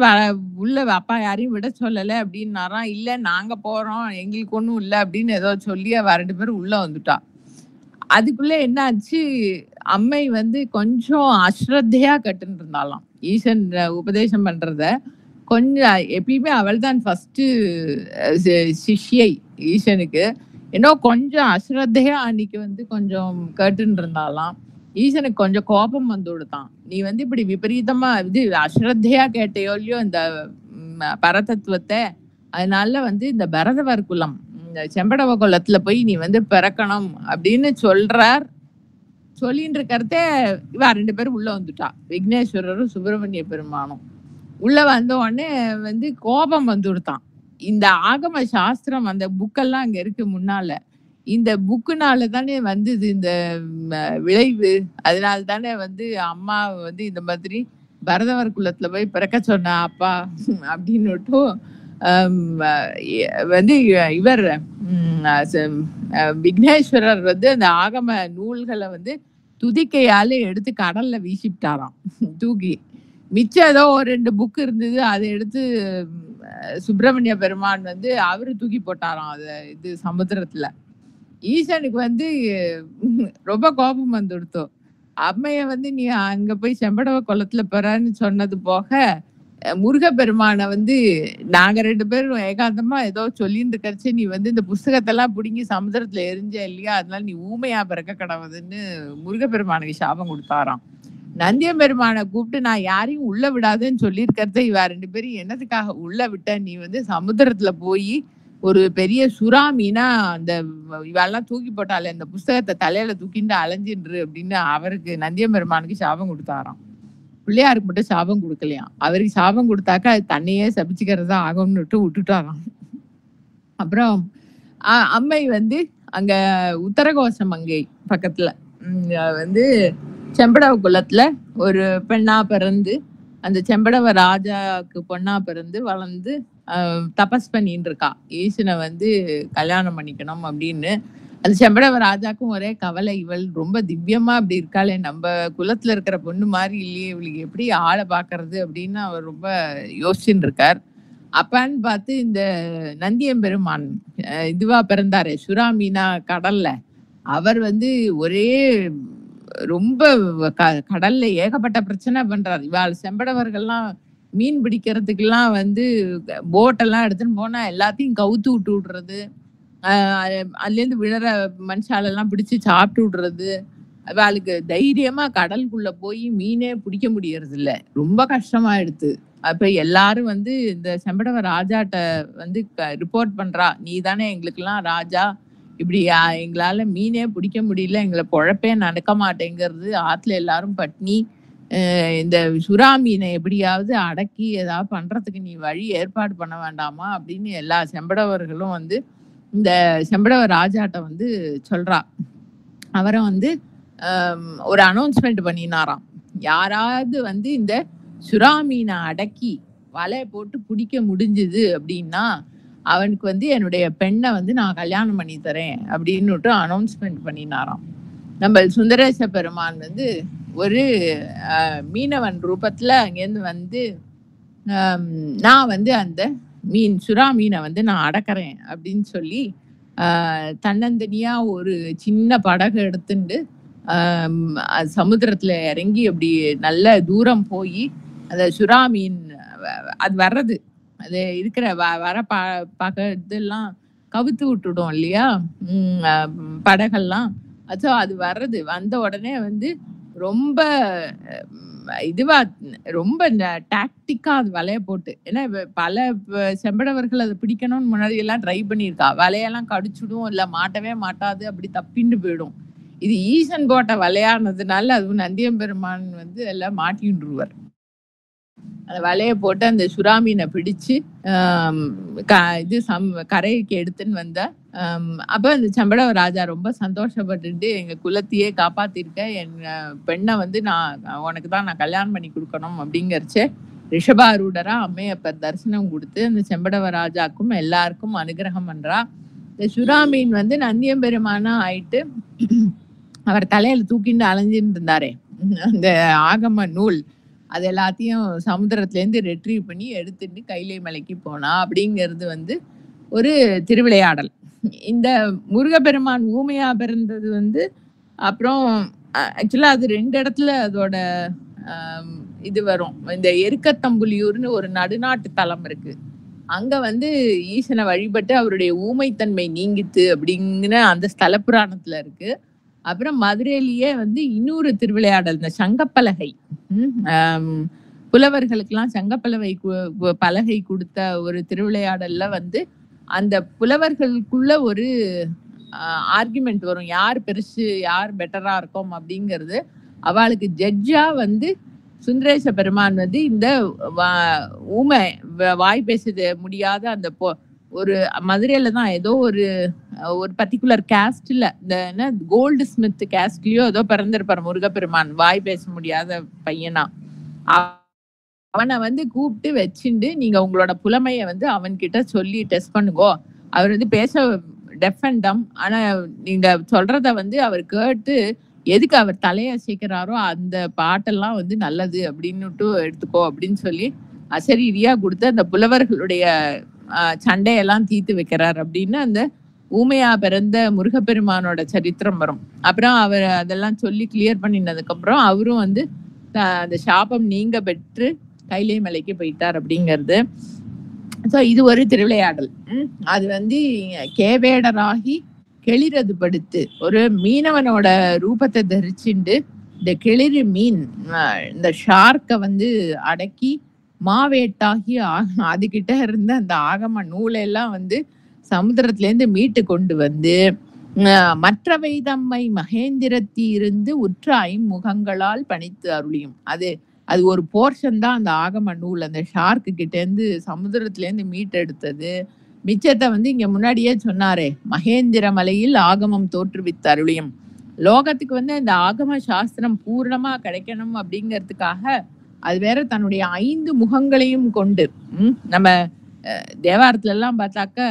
உள்ள அப்பா யாரையும் விட சொல்லல அப்டின்னாராம். இல்ல நாங்க போறோம். எங்களுக்கு ஒண்ணும் இல்ல அப்டின்னு ஏதோ சொல்லி அவ 2 பேரும் உள்ள வந்துட்டா. அதுக்குள்ள என்ன ஆச்சு, அம்மை வந்து கொஞ்சம் அஸ்ரத்தையா கேட்டுன்னு இருந்தாளாம். ஈசன் உபதேசம் பண்றத. கொஞ்சம் எப்பயுமே அவள் தான் ஃபர்ஸ்ட்டு சிஷ்யை ஈசனுக்கு. ஏன்னோ கொஞ்சம் அஸ்ரத்தையா அன்னைக்கு வந்து கொஞ்சம் கேட்டுன்னு இருந்தாளாம். ஈசனுக்கு கொஞ்சம் கோபம் வந்து விடுத்தான். நீ வந்து இப்படி விபரீதமா இது அஸ்ரத்தையா கேட்டயோ இல்லையோ இந்த பரதத்துவத்த, அதனால வந்து இந்த பரதவர் குலம், இந்த செம்படவ குலத்துல போய் நீ வந்து பிறக்கணும் அப்படின்னு சொல்றார். சொல்லின்னு இருக்கிறதே இவ 2 பேரும் உள்ள வந்துட்டா. விக்னேஸ்வரரும், சுப்பிரமணிய பெருமானும். உள்ள வந்த உடனே வந்து கோபம் வந்து விடுத்தான். இந்த ஆகம சாஸ்திரம் அந்த புக்கெல்லாம் அங்க இருக்கு முன்னால. இந்த புக்குனால தானே வந்தது இந்த விளைவு. அதனால தானே வந்து அம்மா வந்து இந்த மாதிரி பரதவர் குலத்துல போய் பிறக்க சொன்னா அப்பா அப்படின்னுட்டும் வந்து இவர் விக்னேஸ்வரர் வந்து அந்த ஆகம நூல்களை வந்து துதிக்கையால எடுத்து கடல்ல வீசிவிட்டாராம் தூக்கி. மிச்சம் ஏதோ ஒரு 2 புக் இருந்தது. அதை எடுத்து சுப்பிரமணிய பெருமான் வந்து அவரு தூக்கி போட்டாராம் அத இது சமுத்திரத்துல. ஈசனுக்கு வந்து ரொம்ப கோபம் வந்துடுத்தோம். அம்மைய வந்து நீ அங்க போய் செம்படவ குளத்துல பெறன்னு சொன்னது போக, முருகப்பெருமான வந்து நாங்க 2 பேரும் ஏகாந்தமா ஏதோ சொல்லிட்டு இருக்கச்சு, நீ வந்து இந்த புஸ்தகத்தெல்லாம் பிடுங்கி சமுத்திரத்துல எரிஞ்ச இல்லையா, அதனால நீ ஊமையா பிறக்க கடவுதுன்னு முருகப்பெருமானுக்கு சாபம் கொடுத்தாராம். நந்தியம் பெருமானை கூப்பிட்டு நான் யாரையும் உள்ள விடாதுன்னு சொல்லியிருக்கிறத இவ 2 பேரும் என்னத்துக்காக உள்ள விட்ட, நீ வந்து சமுத்திரத்துல போய் ஒரு பெரிய சுறா மீனா அந்த இவெல்லாம் தூக்கி போட்டாலே அந்த புஸ்தகத்தை தலையில தூக்கிட்டு அலைஞ்சின்று அப்படின்னு அவருக்கு நந்தியம் பெருமானுக்கு சாபம் கொடுத்தாராம். பிள்ளையாருக்கு மட்டும் சாபம் கொடுக்கலையாம். அவருக்கு சாபம் கொடுத்தாக்கா அது தன்னையே சபிச்சுக்கிறதா ஆகும்னுட்டு விட்டுட்டாராம். அப்புறம் அம்மை வந்து அங்க உத்தரகோச மங்கை பக்கத்துல வந்து செம்படவ குலத்துல ஒரு பெண்ணா பிறந்து, அந்த செம்படவ ராஜாவுக்கு பொண்ணா பிறந்து வளர்ந்து தபஸ் பண்ணிட்டு இருக்கா. ஈசனை வந்து கல்யாணம் பண்ணிக்கணும் அப்படின்னு. அந்த செம்படவ ராஜாக்கும் ஒரே கவலை, இவள் ரொம்ப திவ்யமா அப்படி இருக்காளே, நம்ம குலத்துல இருக்கிற பொண்ணு மாதிரி இல்லையே, இவளுக்கு எப்படி ஆளை பாக்குறது அப்படின்னு அவர் ரொம்ப யோசிச்சுட்டு இருக்கார். அப்பான்னு பார்த்து இந்த நந்தியம்பெருமான் இதுவா பிறந்தாரு சுறாமீனா கடல்ல. அவர் வந்து ஒரே ரொம்ப கடல்ல ஏகப்பட்ட பிரச்சனை பண்றாரு. இவாள் செம்படவர்கள்லாம் மீன் பிடிக்கிறதுக்கெல்லாம் வந்து போட்டெல்லாம் எடுத்துன்னு போனா எல்லாத்தையும் கவுத்து விட்டு விடுறது, அதுலேருந்து விழற மனுஷாலெல்லாம் பிடிச்சு சாப்பிட்டு விடுறது. அவளுக்கு தைரியமா கடலுக்குள்ள போய் மீனே பிடிக்க முடியறது இல்ல. ரொம்ப கஷ்டமாயிடுது. அப்ப எல்லாரும் வந்து இந்த செம்படவ ராஜாட்ட வந்து ரிப்போர்ட் பண்றா, நீ தானே எங்களுக்கெல்லாம் ராஜா, இப்படி எங்களால மீனே பிடிக்க முடியல, எங்களை பொழப்பே நடக்க மாட்டேங்கிறது, ஆத்துல எல்லாரும் பட்னி, இந்த சுறா மீனை எப்படியாவது அடக்கி ஏதாவது பண்றதுக்கு நீ வழி ஏற்பாடு பண்ண வேண்டாமா அப்படின்னு எல்லா செம்படவர்களும் வந்து இந்த செம்படவ ராஜாட்ட வந்து சொல்றா. அவரை வந்து ஒரு அனௌன்ஸ்மெண்ட் பண்ணினாராம், யாராவது வந்து இந்த சுறா மீனை அடக்கி வலையை போட்டு பிடிக்க முடிஞ்சுது அப்படின்னா அவனுக்கு வந்து என்னுடைய பெண்ணை வந்து நான் கல்யாணம் பண்ணி தரேன் அப்படின்னுட்டு அனௌன்ஸ்மெண்ட் பண்ணினாராம். நம்ம சுந்தரேச பெருமான் வந்து ஒரு மீனவன் ரூபத்துல அங்கேருந்து வந்து நான் வந்து அந்த சுறா மீனை வந்து நான் அடக்கிறேன் அப்படின்னு சொல்லி தன்னந்தனியா ஒரு சின்ன படகு எடுத்துட்டு சமுத்திரத்துல இறங்கி அப்படி நல்ல தூரம் போய் அந்த சுறா மீன் அது வர்றது, அது இருக்கிற வர இதெல்லாம் கவுத்து விட்டுடும் இல்லையா படகெல்லாம். அது வர்றது வந்த உடனே வந்து ரொம்ப இதுவா ரொம்ப டாக்டிக்கா அது வலைய போட்டு, ஏன்னா பல செம்படவர்கள் அதை பிடிக்கணும்னு முன்னாடி எல்லாம் ட்ரை பண்ணியிருக்கா. வலையெல்லாம் கடிச்சுடும், இல்ல மாட்டவே மாட்டாது, அப்படி தப்பிண்டு போயிடும். இது ஈசன் போட்ட வலையானதுனால அது நந்தியம்பெருமான் வந்து எல்லாம் மாட்டின்றுவர். அந்த வலையை போட்டு அந்த சுறா மீனை பிடிச்சு இது கரைக்கு எடுத்துன்னு வந்த அப்ப அந்த செம்படவ ராஜா ரொம்ப சந்தோஷப்பட்டுட்டு, எங்க குலத்தையே காப்பாத்திருக்க, என் பெண்ணை வந்து உனக்கு தான் நான் கல்யாணம் பண்ணி கொடுக்கணும் அப்படிங்கறச்சே ரிஷபாரூடரா அம்மையப்பர் தரிசனம் கொடுத்து அந்த செம்படவ ராஜாக்கும் எல்லாருக்கும் அனுகிரகம் பண்றா. இந்த சுறா மீன் வந்து நந்தியம்பெருமானா ஆயிட்டு அவர் தலையில தூக்கிட்டு அலைஞ்சிட்டு இருந்தாரே அந்த ஆகம நூல், அது எல்லாத்தையும் சமுத்திரத்திலேருந்து ரெட்ரீவ் பண்ணி எடுத்துட்டு கைலை மலைக்கு போனா அப்படிங்கிறது வந்து ஒரு திருவிளையாடல். இந்த முருகப்பெருமான் ஊமையா பிறந்தது வந்து அப்புறம் ஆக்சுவலா அது 2 இடத்துல அதோட ஆம், இது வரும். இந்த எருக்கத்தம்புலியூர்னு ஒரு நடுநாட்டு தலம் இருக்கு. அங்க வந்து ஈசனை வழிபட்டு அவருடைய ஊமைத்தன்மை நீங்கித்து அப்படிங்கிற அந்த ஸ்தல புராணத்துல இருக்கு. அப்புறம் மதுரையிலேயே வந்து இன்னொரு திருவிளையாடல் இந்த சங்கப்பலகை. புலவர்களுக்கெல்லாம் சங்கப்பலகை பலகை கொடுத்த ஒரு திருவிளையாடல்ல வந்து அந்த புலவர்களுக்குள்ள ஒரு ஆர்குமெண்ட் வரும். யார் பெருசு யார் பெட்டரா இருக்கும் அப்படிங்கிறது. அவளுக்கு ஜட்ஜா வந்து சுந்தரேச பெருமான் வந்து இந்த ஊமை வாய் பேச முடியாத அந்த ஒரு மதுரையில தான் ஏதோ ஒரு பர்டிகுலர் கேஸ்ட்ல இந்த என்ன கோல்டு ஸ்மித் கேஸ்ட்லயோ ஏதோ பிறந்திருப்பாரு முருகப்பெருமான் வாய் பேச முடியாத பையனா. அவனை வந்து கூப்பிட்டு வச்சுண்டு நீங்க உங்களோட புலமைய வந்து அவன்கிட்ட சொல்லி டெஸ்ட் பண்ணுங்கோ. அவர் வந்து பேச டெஃபண்டம். ஆனா நீங்க சொல்றத வந்து அவர் கேட்டு எதுக்கு அவர் தலையசைக்கிறாரோ அந்த பாட்டெல்லாம் வந்து நல்லது அப்படின்னுட்டு எடுத்துக்கோ அப்படின்னு சொல்லி அசரீரியா கொடுத்து அந்த புலவர்களுடைய சண்டையெல்லாம் தீர்த்து வைக்கிறார் அப்படின்னு அந்த ஊமையா பிறந்த முருகப்பெருமானோட சரித்திரம் வரும். அப்புறம் அவர் அதெல்லாம் சொல்லி கிளியர் பண்ணினதுக்கு அப்புறம் அவரும் வந்து அந்த சாபம் நீங்க பெற்று கைலை மலைக்கு போயிட்டார் அப்படிங்கிறது. ஸோ இது ஒரு திருவிளையாடல். அது வந்து கேவேடராகி கெளிரது படுத்து ஒரு மீனவனோட ரூபத்தை தரிச்சுண்டு இந்த கிளிறு மீன் இந்த ஷார்க்கை வந்து அடக்கி மாவேட்டாகி அதுகிட்ட இருந்த அந்த ஆகம நூலெல்லாம் வந்து சமுத்திரத்திலேருந்து மீட்டு கொண்டு வந்து மற்றவை தம்மை மகேந்திரத்தி இருந்து உற்ற ஐமுகங்களால் பணித்து அருளியும். அது ஒரு போர்ஷன் தான் அந்த ஆகம நூல். அந்த ஷார்க்கு கிட்ட இருந்து சமுத்திரத்திலேருந்து மீட்டெடுத்தது. மிச்சத்தை வந்து இங்க முன்னாடியே சொன்னாரே, மகேந்திர மலையில் ஆகமம் தோற்றுவித்து அருளியும். லோகத்துக்கு வந்து இந்த ஆகம சாஸ்திரம் பூர்ணமா கிடைக்கணும் அப்படிங்கிறதுக்காக அது வேற தன்னுடைய 5 முகங்களையும் கொண்டு நம்ம தேவாரத்துல எல்லாம் பார்த்தாக்க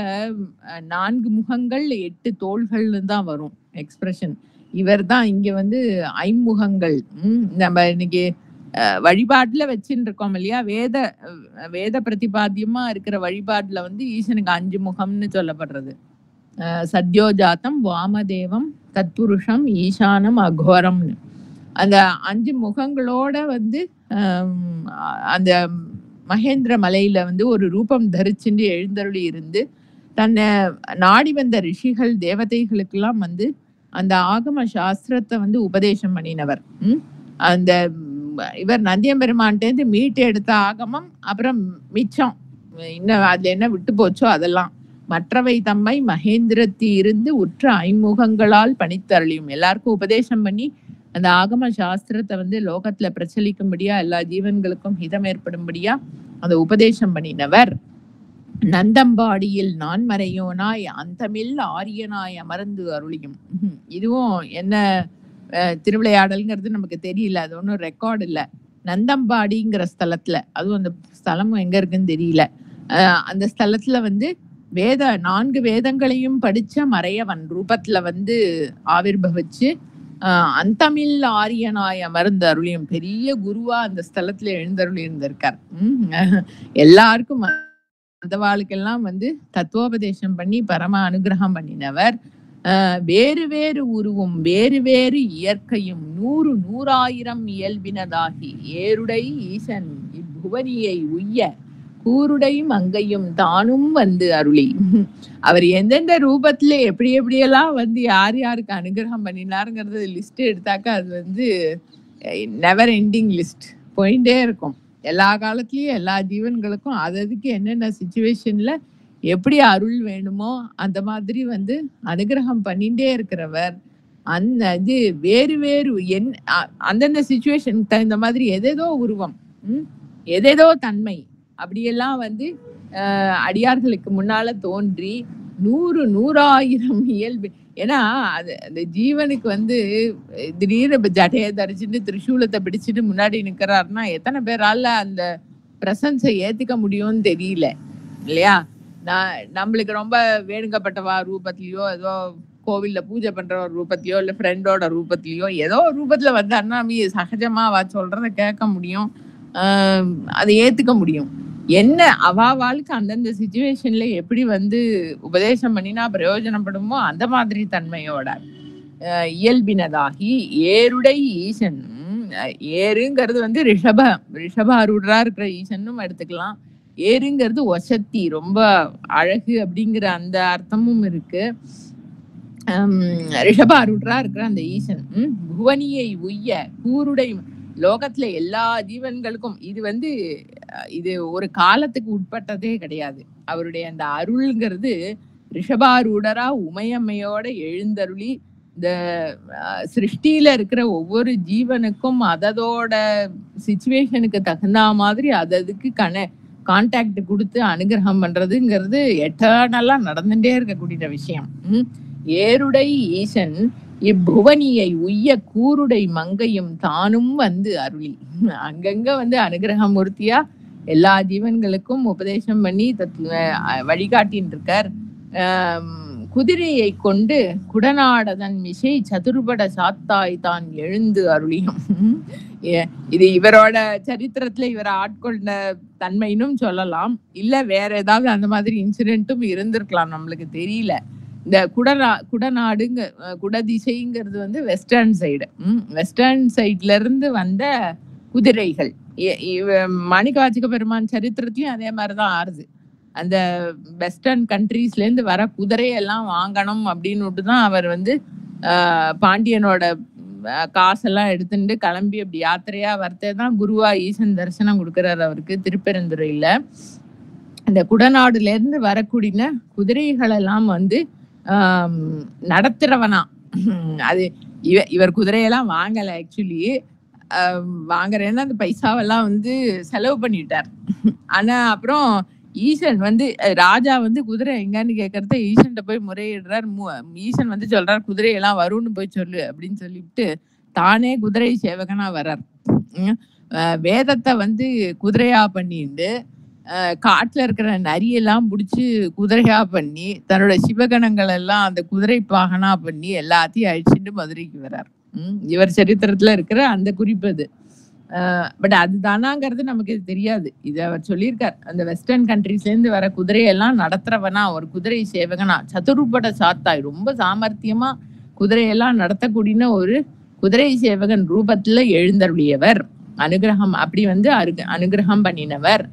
4 முகங்கள் 8 தோள்கள்னு தான் வரும் எக்ஸ்பிரஷன். இவர் தான் இங்க வந்து ஐமுகங்கள். நம்ம இன்னைக்கு வழிபாட்டுல வச்சுட்டு இருக்கோம் இல்லையா, வேத பிரதிபாத்தியமா இருக்கிற வழிபாட்டுல வந்து ஈசனுக்கு 5 முகம்னு சொல்லப்படுறது. சத்யோஜாத்தம் வாமதேவம் தத்புருஷம் ஈசானம் அகோரம்னு அந்த 5 முகங்களோட வந்து அந்த மகேந்திர மலையில வந்து ஒரு ரூபம் தரிச்சுட்டு எழுந்தருளி இருந்து தன்னை நாடி வந்த ரிஷிகள் தேவதைகளுக்கெல்லாம் வந்து அந்த ஆகம சாஸ்திரத்தை வந்து உபதேசம் பண்ணினவர். அந்த இவர் நந்தியம்பெருமான்ட்டேருந்து மீட்டு எடுத்த ஆகமம் அப்புறம் மிச்சம் இன்னும் அதுல என்ன விட்டு போச்சோ அதெல்லாம் மற்றவை தம்மை மகேந்திரத்தி இருந்து உற்ற ஐமுகங்களால் பணித்தருளியும் எல்லாருக்கும் உபதேசம் பண்ணி அந்த ஆகம சாஸ்திரத்தை வந்து லோகத்துல பிரச்சலிக்கும்படியா எல்லா ஜீவன்களுக்கும் ஹிதம் ஏற்படும்படியா அந்த உபதேசம் பண்ணினவர். நந்தம்பாடியில் நான் மறையோனாய் அந்தமில் ஆரியனாய் அமர்ந்து அருளியும். இதுவும் என்ன திருவிளையாடல்ங்கிறது நமக்கு தெரியல, அது ஒன்றும் ரெக்கார்டு இல்லை. நந்தம்பாடிங்கிற ஸ்தலத்துல, அதுவும் அந்த ஸ்தலமும் எங்க இருக்குன்னு தெரியல, அந்த ஸ்தலத்துல வந்து 4 வேதங்களையும் படிச்ச மறையவன் ரூபத்துல வந்து ஆவிர்பவிச்சு அந்தமில் ஆரியனாய் அமர்ந்து அருளியும் பெரிய குருவா அந்த ஸ்தலத்துல எழுந்தருளி இருந்திருக்கார். எல்லாருக்கும் அந்த வாழ்க்கெல்லாம் வந்து தத்துவோபதேசம் பண்ணி பரம அனுகிரகம் பண்ணினவர். வேறு வேறு உருவும் வேறு வேறு இயற்கையும் 100 100,000 இயல்பினதாகி ஏருடை ஈசன் இப்புவனியை உய்ய கூருடை மங்கையும் தானும் வந்து அருளி. அவர் எந்தெந்த ரூபத்துல எப்படியெல்லாம் வந்து யார் யாருக்கு அனுகிரகம் பண்ணினாருங்கிறது லிஸ்ட் எடுத்தாக்க அது வந்து நெவர் எண்டிங் லிஸ்ட் போயிட்டே இருக்கும். எல்லா காலத்துலயும் எல்லா ஜீவன்களுக்கும் அதுக்கு என்னென்ன சிச்சுவேஷன்ல எப்படி அருள் வேணுமோ அந்த மாதிரி வந்து அனுகிரகம் பண்ணிட்டே இருக்கிறவர். அந்த இது வேறு வேறு அந்தந்த சிச்சுவேஷன் தகுந்த மாதிரி எதேதோ உருவம் எதேதோ தன்மை அப்படியெல்லாம் வந்து அடியார்களுக்கு முன்னால தோன்றி 100 100,000 இயல்பு. ஏன்னா அது அந்த ஜீவனுக்கு வந்து திடீர்னு ஜடையை தரிச்சுட்டு திரிசூலத்தை பிடிச்சிட்டு முன்னாடி நிக்கிறாருன்னா எத்தனை பேரால அந்த பிரசன்ஸை ஏத்துக்க முடியும்னு தெரியல இல்லையா. நம்மளுக்கு ரொம்ப வேணுங்கப்பட்டவா ரூபத்திலயோ ஏதோ கோவில்ல பூஜை பண்ற ஒரு ரூபத்திலயோ இல்ல ஃப்ரெண்டோட ரூபத்திலயோ ஏதோ ரூபத்துல வந்தாருன்னா சகஜமா அவ சொல்றத கேட்க முடியும். அதை ஏத்துக்க முடியும். என்ன அவாவாளுக்கு அந்தந்த சிச்சுவேஷன்ல எப்படி வந்து உபதேசம் பண்ணினா பிரயோஜனப்படுமோ அந்த மாதிரி தன்மையோட இயல்பினதாகி ஏருடை ஈசன். ஏறுங்கிறது வந்து ரிஷபாரூடரா இருக்கிற ஈசனும் எடுத்துக்கலாம். ஏறுங்கிறது ஒசத்தி, ரொம்ப அழகு அப்படிங்கிற அந்த அர்த்தமும் இருக்கு. ரிஷபாரூடரா இருக்கிற அந்த ஈசன் புவனியை உய்ய கூருடை லோகத்துல எல்லா ஜீவன்களுக்கும் இது வந்து இது ஒரு காலத்துக்கு உட்பட்டதே கிடையாது. அவருடைய அந்த அருள்ங்கிறது ரிஷபாரூடரா உமையம்மையோட எழுந்தருளி இந்த சிருஷ்டியில இருக்கிற ஒவ்வொரு ஜீவனுக்கும் அதோட சிச்சுவேஷனுக்கு தகுந்த மாதிரி அதுக்கு கான்டாக்ட் கொடுத்து அனுகிரகம் பண்றதுங்கிறது எட்டர்னலா நடந்துட்டே இருக்கக்கூடிய விஷயம். ஏருடை ஈசன் இப்புவனியை உய்ய கூருடை மங்கையும் தானும் வந்து அருளி. அங்கங்க வந்து அனுகிரகமூர்த்தியா எல்லா ஜீவன்களுக்கும் உபதேசம் பண்ணி வழிகாட்டின்னு இருக்கார். குதிரையை கொண்டு குடநாடதன் மிசை சதுர்பட சாத்தாய் தான் எழுந்து அருளியும். இது இவரோட சரித்திரத்துல இவரை ஆட்கொண்ட தன்மைன்னு சொல்லலாம். இல்ல வேற ஏதாவது அந்த மாதிரி இன்சிடென்ட்டும் இருந்திருக்கலாம், நம்மளுக்கு தெரியல. இந்த குடநாடுங்க குடதிசைங்கிறது வந்து வெஸ்டர்ன் சைடு. வெஸ்டர்ன் சைட்ல இருந்து வந்த குதிரைகள். மாணிக்கவாசக பெருமான் சரித்திரத்திலயும் அதே மாதிரிதான் ஆறுது. அந்த வெஸ்டர்ன் கண்ட்ரீஸ்ல இருந்து வர குதிரையெல்லாம் வாங்கணும் அப்படின்னு தான் அவர் வந்து பாண்டியனோட காசெல்லாம் எடுத்துட்டு கிளம்பி அப்படி யாத்திரையா வரத்தே தான் குருவா ஈசன் தரிசனம் கொடுக்குறாரு அவருக்கு திருப்பெருந்துறையில. அந்த குடநாடுல இருந்து வரக்கூடிய குதிரைகள் எல்லாம் வந்து நடத்துறவனா. அது இவர் குதிரையெல்லாம் வாங்கல, ஆக்சுவலி வாங்குறேன்னா அந்த பைசாவெல்லாம் வந்து செலவு பண்ணிட்டார். ஆனா அப்புறம் ஈசன் வந்து ராஜா வந்து குதிரை எங்கன்னு கேட்கறத ஈசன்கிட்ட போய் முறையிடுறார். ஈசன் வந்து சொல்றார் குதிரையெல்லாம் வரும்னு போய் சொல்லு அப்படின்னு சொல்லிவிட்டு தானே குதிரை சேவகனா வர்றார். வேதத்தை வந்து குதிரையா பண்ணிட்டு காட்டுல இருக்கிற நரியெல்லாம் பிடிச்சி குதிரையா பண்ணி தன்னோட சிவகணங்கள் எல்லாம் அந்த குதிரை பாகனா பண்ணி எல்லாத்தையும் அழிச்சுட்டு மதுரைக்கு வர்றார். இவர் சரித்திரத்துல இருக்கிற அந்த குறிப்பு அது. பட் அதுதானாங்கிறது நமக்கு தெரியாது. இது அவர் சொல்லியிருக்கார். அந்த வெஸ்டர்ன் கண்ட்ரிஸ்ல இருந்து வர குதிரையெல்லாம் நடத்துறவனா, ஒரு குதிரை சேவகனா, சதுர்பட சாத்தாய், ரொம்ப சாமர்த்தியமா குதிரையெல்லாம் நடத்தக்கூடிய ஒரு குதிரை சேவகன் ரூபத்துல எழுந்தருளியவர். அனுகிரகம் அப்படி வந்து அனுகிரகம் பண்ணினவர்.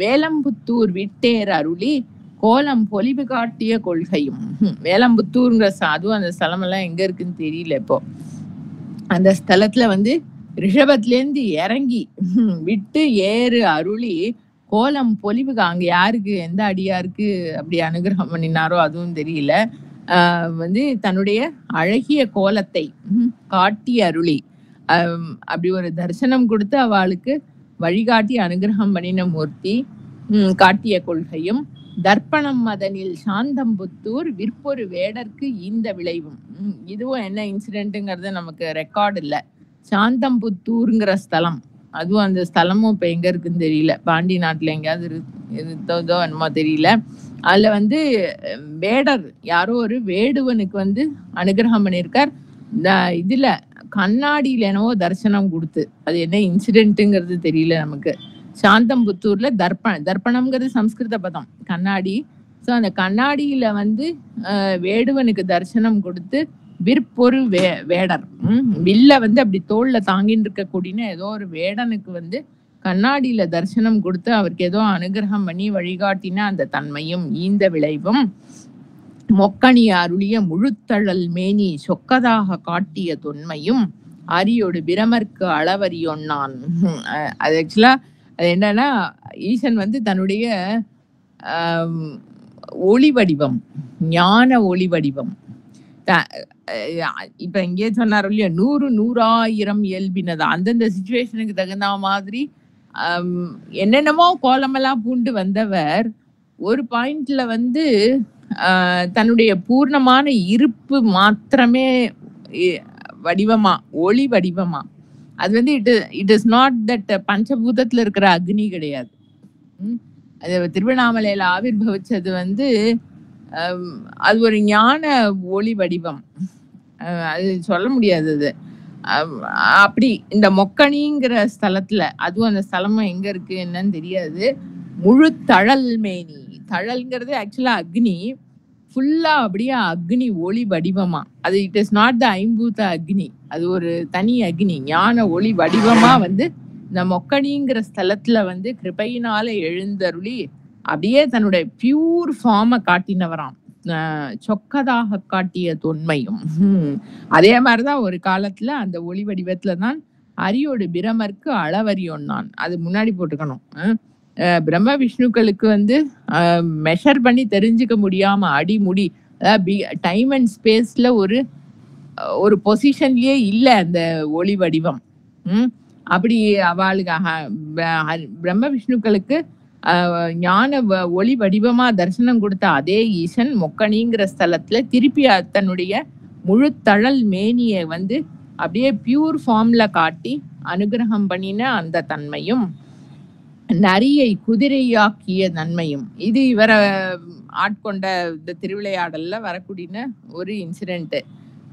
வேலம்புத்தூர் விட்டேர் அருளி கோலம் பொலிவு காட்டிய கொள்கையும். வேலம்புத்தூர்ங்கிற அதுவும் அந்த ஸ்தலம் எல்லாம் எங்க இருக்குன்னு தெரியல இப்போ. அந்த ஸ்தலத்துல வந்து ரிஷபத்திலேருந்து இறங்கி விட்டு ஏறு அருளி கோலம் பொலிவு, அங்க யாருக்கு எந்த அடியாருக்கு அப்படி அனுகிரகம் பண்ணினாரோ அதுவும் தெரியல, வந்து தன்னுடைய அழகிய கோலத்தை காட்டி அருளி அப்படி ஒரு தரிசனம் கொடுத்து அவளுக்கு வழிகாட்டி அனுகிரகம் பண்ணின மூர்த்தி. காட்டிய கொள்கையும் தர்ப்பணம் மதனில் சாந்தம்புத்தூர் விற்பொரு வேடற்கு இந்த விளைவும். இதுவும் என்ன இன்சிடென்ட்டுங்கிறது நமக்கு ரெக்கார்டு இல்லை. சாந்தம்புத்தூருங்கிற ஸ்தலம், அதுவும் அந்த ஸ்தலமும் இப்ப எங்க இருக்குன்னு தெரியல. பாண்டி நாட்டுல எங்கேயாவது இருந்ததோ என்னமோ தெரியல. அதுல வந்து வேடர் யாரோ ஒரு வேடுவனுக்கு வந்து அனுகிரகம் பண்ணியிருக்கார். இதுல கண்ணாடியில என்னவோ தரிசனம் கொடுத்து, அது என்ன இன்சிடென்ட்டுங்கிறது தெரியல நமக்கு. சாந்தம்புத்தூர்ல தர்ப்பணம்ங்கிறது சம்ஸ்கிருத பதம், கண்ணாடி. ஸோ அந்த கண்ணாடியில வந்து வேடுவனுக்கு தரிசனம் கொடுத்து விற்பொரு வேடர், வில்ல வந்து அப்படி தோல்ல தாங்கின்னு இருக்கக்கூடிய ஏதோ ஒரு வேடனுக்கு வந்து கண்ணாடியில தரிசனம் கொடுத்து அவருக்கு ஏதோ அனுகிரகம் பண்ணி வழிகாட்டின அந்த தன்மையும் ஈந்த விளைவும் மொக்கணி அருளிய முழுத்தழல் மேனி சொக்கதாக காட்டிய தொன்மையும் அரியோடு பிரமர்க்கு அளவறியொன்னான். அது ஆக்சுவலா அது என்னன்னா, ஈசன் வந்து தன்னுடைய ஒளி வடிவம், ஞான ஒளி வடிவம். இப்ப இங்கே சொன்னார் இல்லையா, 100,000 இயல்பினதா, அந்தந்த சிச்சுவேஷனுக்கு தகுந்த மாதிரி என்னென்னமோ கோலமெல்லாம் பூண்டு வந்தவர் ஒரு பாயிண்ட்ல வந்து தன்னுடைய பூர்ணமான இருப்பு மாத்திரமே வடிவமா, ஒளி வடிவமா. அது வந்து இட் இஸ் நாட் தட் பஞ்சபூதத்துல இருக்கிற அக்னி கிடையாது. அது திருவண்ணாமலையில ஆவிர்வவிச்சது வந்து அது ஒரு ஞான ஒளி வடிவம். அது சொல்ல முடியாது. அது அப்படி இந்த மொக்கணிங்கிற ஸ்தலத்துல, அதுவும் அந்த ஸ்தலமும் எங்க இருக்கு என்னன்னு தெரியாது. முழு தழல் மேனி. தழல்ங்கிறது ஆக்சுவலா அக்னி. ஃபுல்லா அப்படியே அக்னி ஒளி வடிவமா. அது இட் இஸ் நாட் த ஐம்பூத அக்னி. அது ஒரு தனி அக்னி. ஞான ஒளி வடிவமா வந்து இந்த மொக்கணிங்கிற ஸ்தலத்துல வந்து கிருபையினால எழுந்தருளி அப்படியே தன்னுடைய பியூர் ஃபார்மை காட்டினவராம். சொக்கதாக காட்டிய தொன்மையும். அதே மாதிரிதான் ஒரு காலத்துல அந்த ஒளி வடிவத்துல தான் அரியோடு பிரமருக்கு அளவறியொன்னான். அது முன்னாடி போட்டுக்கணும். பிரம்ம விஷ்ணுக்களுக்கு வந்து மெஷர் பண்ணி தெரிஞ்சுக்க முடியாம அடிமுடி, அதாவது டைம் அண்ட் ஸ்பேஸ்ல ஒரு பொசிஷன்லயே இல்லை அந்த ஒளி வடிவம். அப்படி அவளுக்கு பிரம்ம விஷ்ணுக்களுக்கு ஞான ஒளி வடிவமா தரிசனம் கொடுத்த அதே ஈசன் மொக்கணிங்கிற ஸ்தலத்துல திருப்பி தன்னுடைய முழு தழல் மேனிய வந்து அப்படியே பியூர் ஃபார்ம்ல காட்டி அனுகிரகம் பண்ணின அந்த தன்மையும், நரியை குதிரையாக்கிய நன்மையும். இது இவரை ஆட்கொண்ட இந்த திருவிளையாடல்ல வரக்கூடிய ஒரு இன்சிடென்ட்.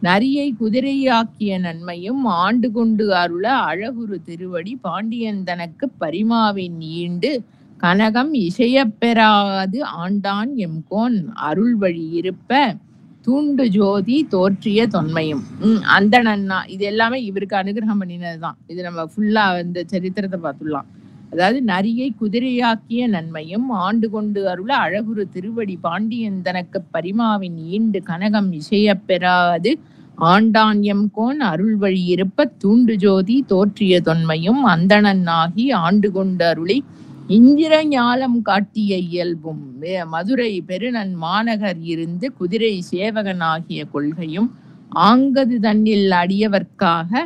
நரியை குதிரையாக்கிய நன்மையும் ஆண்டு கொண்டு அருள அழகுரு திருவடி பாண்டியன் தனக்கு பரிமாவின் ஈண்டு கனகம் இசையப்பெறாது ஆண்டான் எம்கோன் அருள் வழி இருப்ப தூண்டு ஜோதி தோற்றிய தொன்மையும். அந்த நன்னா இது எல்லாமே இவருக்கு அனுகிரகம் பண்ணினதுதான். இது நம்ம ஃபுல்லா இந்த சரித்திரத்தை பார்த்துடலாம். அதாவது நரியை குதிரையாக்கிய நன்மையும் ஆண்டு கொண்டு அருள அழகுரு திருவடி பாண்டியன் தனக்கு பரிமாவின் ஈண்டு கனகம் இசையப்பெறாது ஆண்டான் எம்கோன் அருள் வழி இருப்ப தூண்டு ஜோதி தோற்றிய தொன்மையும் அந்தணனாகி ஆண்டு கொண்டு அருளி இந்திர ஞாலம் காட்டிய இயல்பும் மதுரை பெருநன் மாநகர் இருந்து குதிரை சேவகனாகிய கொள்கையும் ஆங்கது தன்னில் அடியவர்க்காக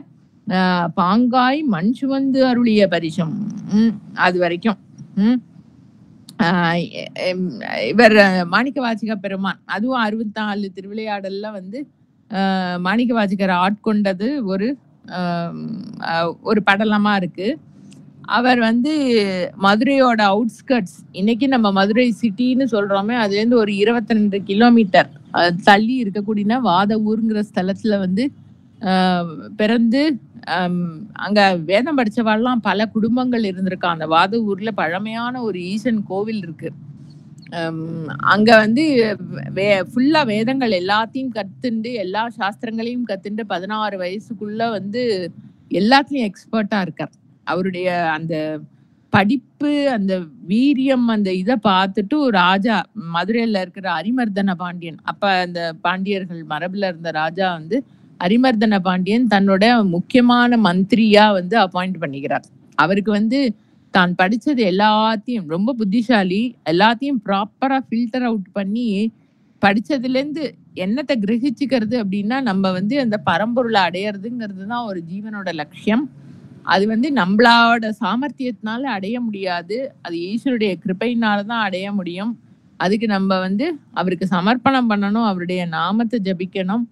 பாங்காய் மண் சுமந்து அருளிய பரிசும். அது வரைக்கும் இவர் மாணிக்க வாசக பெருமான், அதுவும் 64 திருவிளையாடல்ல வந்து மாணிக்க வாசகர் ஆட்கொண்டது ஒரு படலமா இருக்கு. அவர் வந்து மதுரையோட அவுட்ஸ்கர்ட்ஸ், இன்னைக்கு நம்ம மதுரை சிட்டின்னு சொல்றோமே, அதுலேருந்து ஒரு 22 கிலோமீட்டர் தள்ளி இருக்கக்கூடிய வாத ஊருங்கிற ஸ்தலத்துல வந்து பிறந்து அங்க வேதம் படிச்சவாள்லாம் பல குடும்பங்கள் இருந்திருக்கா. அந்த வாத ஊர்ல பழமையான ஒரு ஈசன் கோவில் இருக்கு. அங்க வந்து ஃபுல்லா வேதங்கள் எல்லாத்தையும் கத்துண்டு எல்லா சாஸ்திரங்களையும் கத்துண்டு 16 வயசுக்குள்ள வந்து எல்லாத்துலயும் எக்ஸ்பர்ட்டா இருக்கார். அவருடைய அந்த படிப்பு, அந்த வீரியம், அந்த இதை பார்த்துட்டு ராஜா, மதுரையில இருக்கிற அரிமர்தன பாண்டியன், அப்ப அந்த பாண்டியர்கள் மரபுல இருந்த ராஜா வந்து அரிமர்தன பாண்டியன் தன்னோட முக்கியமான மந்திரியா வந்து அப்பாயிண்ட் பண்ணிக்கிறார். அவருக்கு வந்து தான் படிச்சது எல்லாத்தையும், ரொம்ப புத்திசாலி, எல்லாத்தையும் ப்ராப்பரா ஃபில்டர் அவுட் பண்ணி படிச்சதுலேருந்து என்னத்தை கிரகிச்சுக்கிறது அப்படின்னா, நம்ம வந்து அந்த பரம்பொருளை அடையிறதுங்கிறது தான் ஒரு ஜீவனோட லட்சியம். அது வந்து நம்மளோட சாமர்த்தியத்தினால அடைய முடியாது. அது ஈஸ்வருடைய கிருபையினால தான் அடைய முடியும். அதுக்கு நம்ம வந்து அவருக்கு சமர்ப்பணம் பண்ணணும், அவருடைய நாமத்தை ஜபிக்கணும்,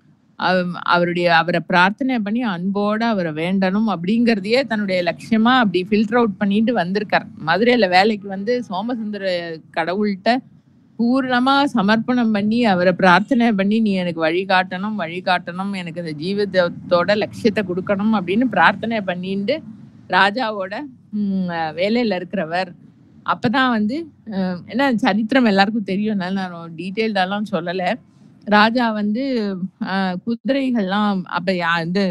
அவரை பிரார்த்தனை பண்ணி அன்போட அவரை வேண்டணும் அப்படிங்கிறதையே தன்னுடைய லட்சியமா அப்படி ஃபில்டர் அவுட் பண்ணிட்டு வந்திருக்கார். மதுரையில வேலைக்கு வந்து சோமசுந்தர கடவுள்கிட்ட பூர்ணமா சமர்ப்பணம் பண்ணி அவரை பிரார்த்தனை பண்ணி, நீ எனக்கு வழிகாட்டணும், எனக்கு இந்த ஜீவிதத்தோட லட்சியத்தை கொடுக்கணும் அப்படின்னு பிரார்த்தனை பண்ணிட்டு ராஜாவோட வேலையில இருக்கிறவர். அப்பதான் வந்து ஏன்னா சரித்திரம் எல்லாருக்கும் தெரியும், நான் டீட்டெயில்டெல்லாம் சொல்லலை. ராஜா வந்து குதிரைகள்லாம் அப்ப வந்து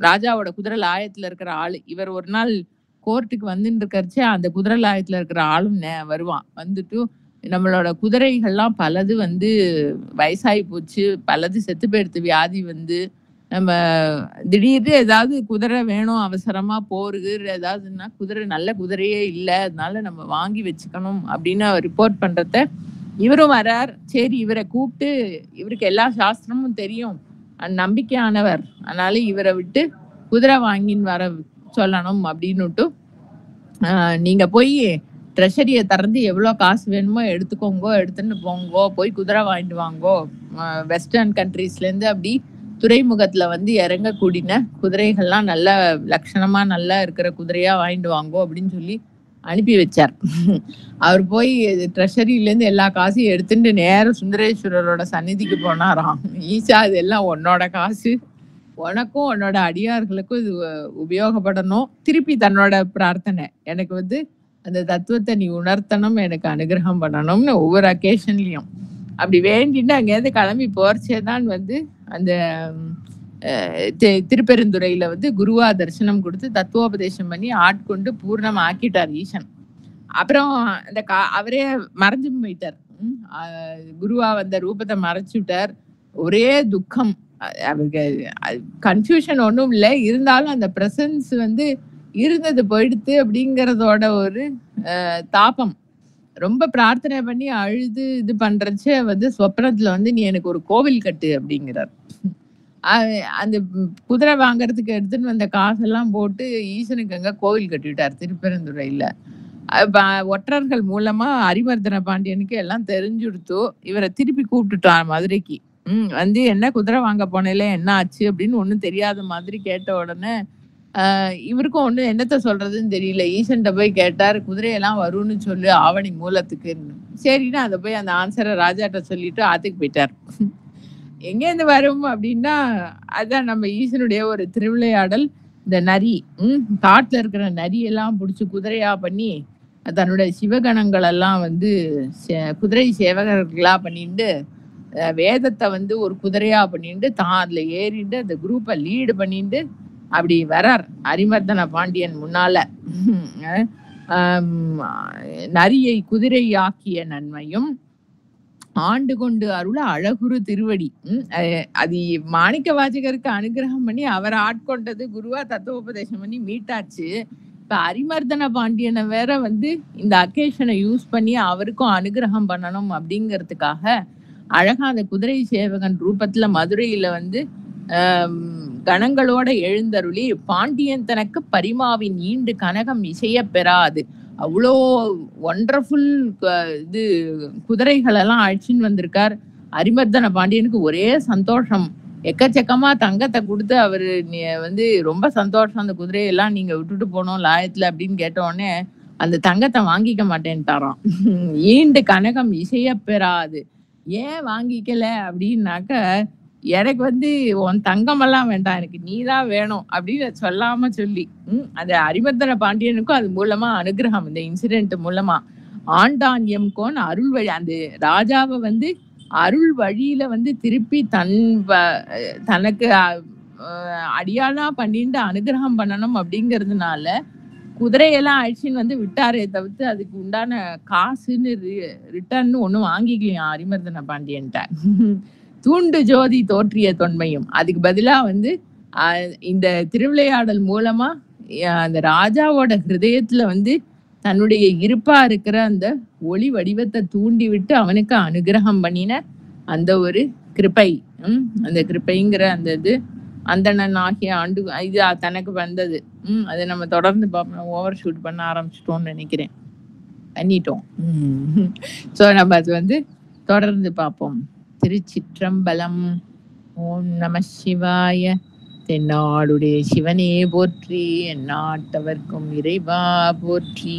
ராஜாவோட குதிரை லாயத்துல இருக்கிற ஆளு இவர் ஒரு நாள் கோர்ட்டுக்கு வந்துட்டு இருக்கறச்சே அந்த குதிரை லாயத்துல இருக்கிற ஆளும் வருவான். வந்துட்டு நம்மளோட குதிரைகள்லாம் பலது வந்து வயசாகி போச்சு, பலது செத்து போயிடுத்து, வியாதி வந்து நம்ம திடீர்னு ஏதாவது குதிரை வேணும் அவசரமா போருக்கு ஏதாவதுன்னா குதிரை நல்ல குதிரையே இல்லை, அதனால நம்ம வாங்கி வச்சுக்கணும் அப்படின்னு ரிப்போர்ட் பண்றத இவரும் வரார். சரி, இவரை கூப்பிட்டு, இவருக்கு எல்லா சாஸ்திரமும் தெரியும், நம்பிக்கையானவர், அதனால இவரை விட்டு குதிரை வாங்கின்னு வர சொல்லணும் அப்படின்னுட்டு நீங்க போய் ட்ரெஷரியை திறந்து எவ்வளோ காசு வேணுமோ எடுத்துக்கோங்கோ, எடுத்துட்டு போங்கோ, போய் குதிரை வாங்கிட்டு வாங்கோ, வெஸ்டர்ன் கண்ட்ரீஸ்லேருந்து அப்படி துறைமுகத்துல வந்து இறங்க கூடின குதிரைகள்லாம் நல்ல லட்சணமா நல்லா இருக்கிற குதிரையா வாங்கிட்டு வாங்கோ அப்படின்னு சொல்லி அனுப்பி வச்சார். அவர் போய் ட்ரெஷரியிலேருந்து எல்லா காசையும் எடுத்துட்டு நேரம் சுந்தரேஸ்வரரோட சந்நிதிக்கு போனாராம். ஈஷா, இதெல்லாம் உன்னோட காசு, உனக்கும் உன்னோட அடியார்களுக்கும் இது உபயோகப்படணும். திருப்பி தன்னோட பிரார்த்தனை. எனக்கு வந்து அந்த தத்துவத்த நீ உணர்த்தணும், எனக்கு அனுகிரகம் பண்ணணும்னு ஒவ்வொரு அக்கேஷன்லயும். அப்படி வேண்டிட்டு அங்கேருந்து கிளம்பி போறச்சே தான் வந்து அந்த திருப்பெருந்துறையில வந்து குருவா தரிசனம் கொடுத்து தத்துவோபதேசம் பண்ணி ஆட்கொண்டு பூர்ணம் ஆக்கிட்டார் ஈசன். அப்புறம் அந்த அவரே மறைஞ்சு போயிட்டார். குருவா வந்த ரூபத்தை மறைச்சு விட்டார். ஒரே துக்கம். அவருக்கு கன்ஃபியூஷன் ஒன்றும் இல்லை. இருந்தாலும் அந்த பிரசன்ஸ் வந்து இருந்தது போயிடுத்து அப்படிங்கிறதோட ஒரு தாபம். ரொம்ப பிரார்த்தனை பண்ணி அழுது இது பண்றச்ச வந்து சொப்னத்துல வந்து நீ எனக்கு ஒரு கோவில் கட்டு அப்படிங்கிறார். அந்த குதிரை வாங்கறதுக்கு எடுத்துன்னு வந்த காசெல்லாம் போட்டு ஈசனுக்கு அங்க கோவில் கட்டிவிட்டார் திருப்பெருந்துறையில. ஒற்றர்கள் மூலமா அரிமர்தன பாண்டியனுக்கு எல்லாம் தெரிஞ்சுடுத்தோ இவரை திருப்பி கூப்பிட்டுட்டான் மதுரைக்கு. வந்து என்ன குதிரை வாங்க போனேல என்ன ஆச்சு அப்படின்னு ஒண்ணும் தெரியாத மாதிரி கேட்ட உடனே இவருக்கும் ஒண்ணு என்னத்த சொல்றதுன்னு தெரியல. ஈசன்ட்ட போய் கேட்டார், குதிரையெல்லாம் வரும்னு சொல்லு ஆவணி மூலத்துக்குன்னு. சரின்னா அதை போய் அந்த ஆன்சரை ராஜாட்ட சொல்லிட்டு ஆத்துக்கு போயிட்டார். எங்கேருந்து வரும் அப்படின்னா அதான் நம்ம ஈசனுடைய ஒரு திருவிளையாடல். இந்த நரி காட்டுல இருக்கிற நரியெல்லாம் பிடிச்சி குதிரையா பண்ணி தன்னுடைய சிவகணங்கள் எல்லாம் வந்து குதிரை சேவகர்களா பண்ணிட்டு வேதத்தை வந்து ஒரு குதிரையா பண்ணிட்டு தான் அதுல ஏறிட்டு அந்த குரூப்பை லீடு பண்ணிட்டு அப்படி வரார் அரிமர்தன பாண்டியன் முன்னால. நரியை குதிரை ஆக்கிய நன்மையும் ஆண்டு கொண்டு அருள அழகுரு திருவடி. அது மாணிக்க வாசகருக்கு அனுகிரகம் பண்ணி அவரை ஆட்கொண்டது குருவா தத்துவோபதேசம் பண்ணி மீட்டாச்சு. இப்ப அரிமர்தன பாண்டியனை வேற வந்து இந்த அக்கேஷனை யூஸ் பண்ணி அவருக்கும் அனுகிரகம் பண்ணணும் அப்படிங்கிறதுக்காக அழகா அந்த குதிரை சேவகன் ரூபத்துல மதுரையில வந்து கணங்களோட எழுந்தருளி பாண்டியன் தனக்கு பரிமாவின் ஈண்டு கனகம் இசைய பெறாது அவ்வளோ ஒண்டர்ஃபுல் இது குதிரைகள் எல்லாம் அழிச்சுன்னு வந்திருக்கார். அரிமர்தன பாண்டியனுக்கு ஒரே சந்தோஷம். எக்கச்சக்கமா தங்கத்தை கொடுத்து அவரு வந்து ரொம்ப சந்தோஷம். அந்த குதிரையெல்லாம் நீங்க விட்டுட்டு போனோம் லாயத்துல அப்படின்னு கேட்ட உடனே அந்த தங்கத்தை வாங்கிக்க மாட்டேன்ட்டாராம். ஈண்டு கனகம் இசைய பெறாது. ஏன் வாங்கிக்கல அப்படின்னாக்க எனக்கு வந்து உன் தங்கமெல்லாம் வேண்டாம், எனக்கு நீதான் வேணும் அப்படின்னு சொல்லாம சொல்லி அந்த அரிமர்தன பாண்டியனுக்கும் அது மூலமா அனுகிரகம் இந்த இன்சிடென்ட் மூலமா ஆண்டான் எம்கோன் அருள் வழி அந்த ராஜாவை வந்து அருள் வழியில வந்து திருப்பி தனக்கு அடியாளா பண்ணிட்டு அனுகிரகம் பண்ணணும் அப்படிங்கிறதுனால குதிரையெல்லாம் அழிச்சின்னு வந்து விட்டாரே தவிர்த்து அதுக்கு உண்டான காசுன்னு ரிட்டர்ன்னு ஒன்றும் வாங்கிக்கலையாம் அரிமர்தன பாண்டியன்ட்ட. தூண்டு ஜோதி தோற்றிய தொன்மையும் அதுக்கு பதிலா வந்து இந்த திருவிளையாடல் மூலமா அந்த ராஜாவோட ஹிருதயத்துல வந்து தன்னுடைய இருப்பா இருக்கிற அந்த ஒளி வடிவத்தை தூண்டி விட்டு அவனுக்கு அனுகிரகம் பண்ணின அந்த ஒரு கிருப்பை. அந்த கிருப்பைங்கிற அந்த இது அந்தணன் ஆகிய ஆண்டு இது தனக்கு வந்தது. அதை நம்ம தொடர்ந்து பார்ப்போம். ஓவர் ஷூட் பண்ண ஆரம்பிச்சிட்டோம்னு நினைக்கிறேன். பண்ணிட்டோம். ஸோ நம்ம அது வந்து தொடர்ந்து பார்ப்போம். திருச்சிற்றம்பலம். ஓம் நம சிவாய. தென்னாடுடைய சிவனே போற்றி, எந்நாட்டவர்க்கும் இறைவா போற்றி.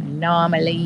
அண்ணாமலை.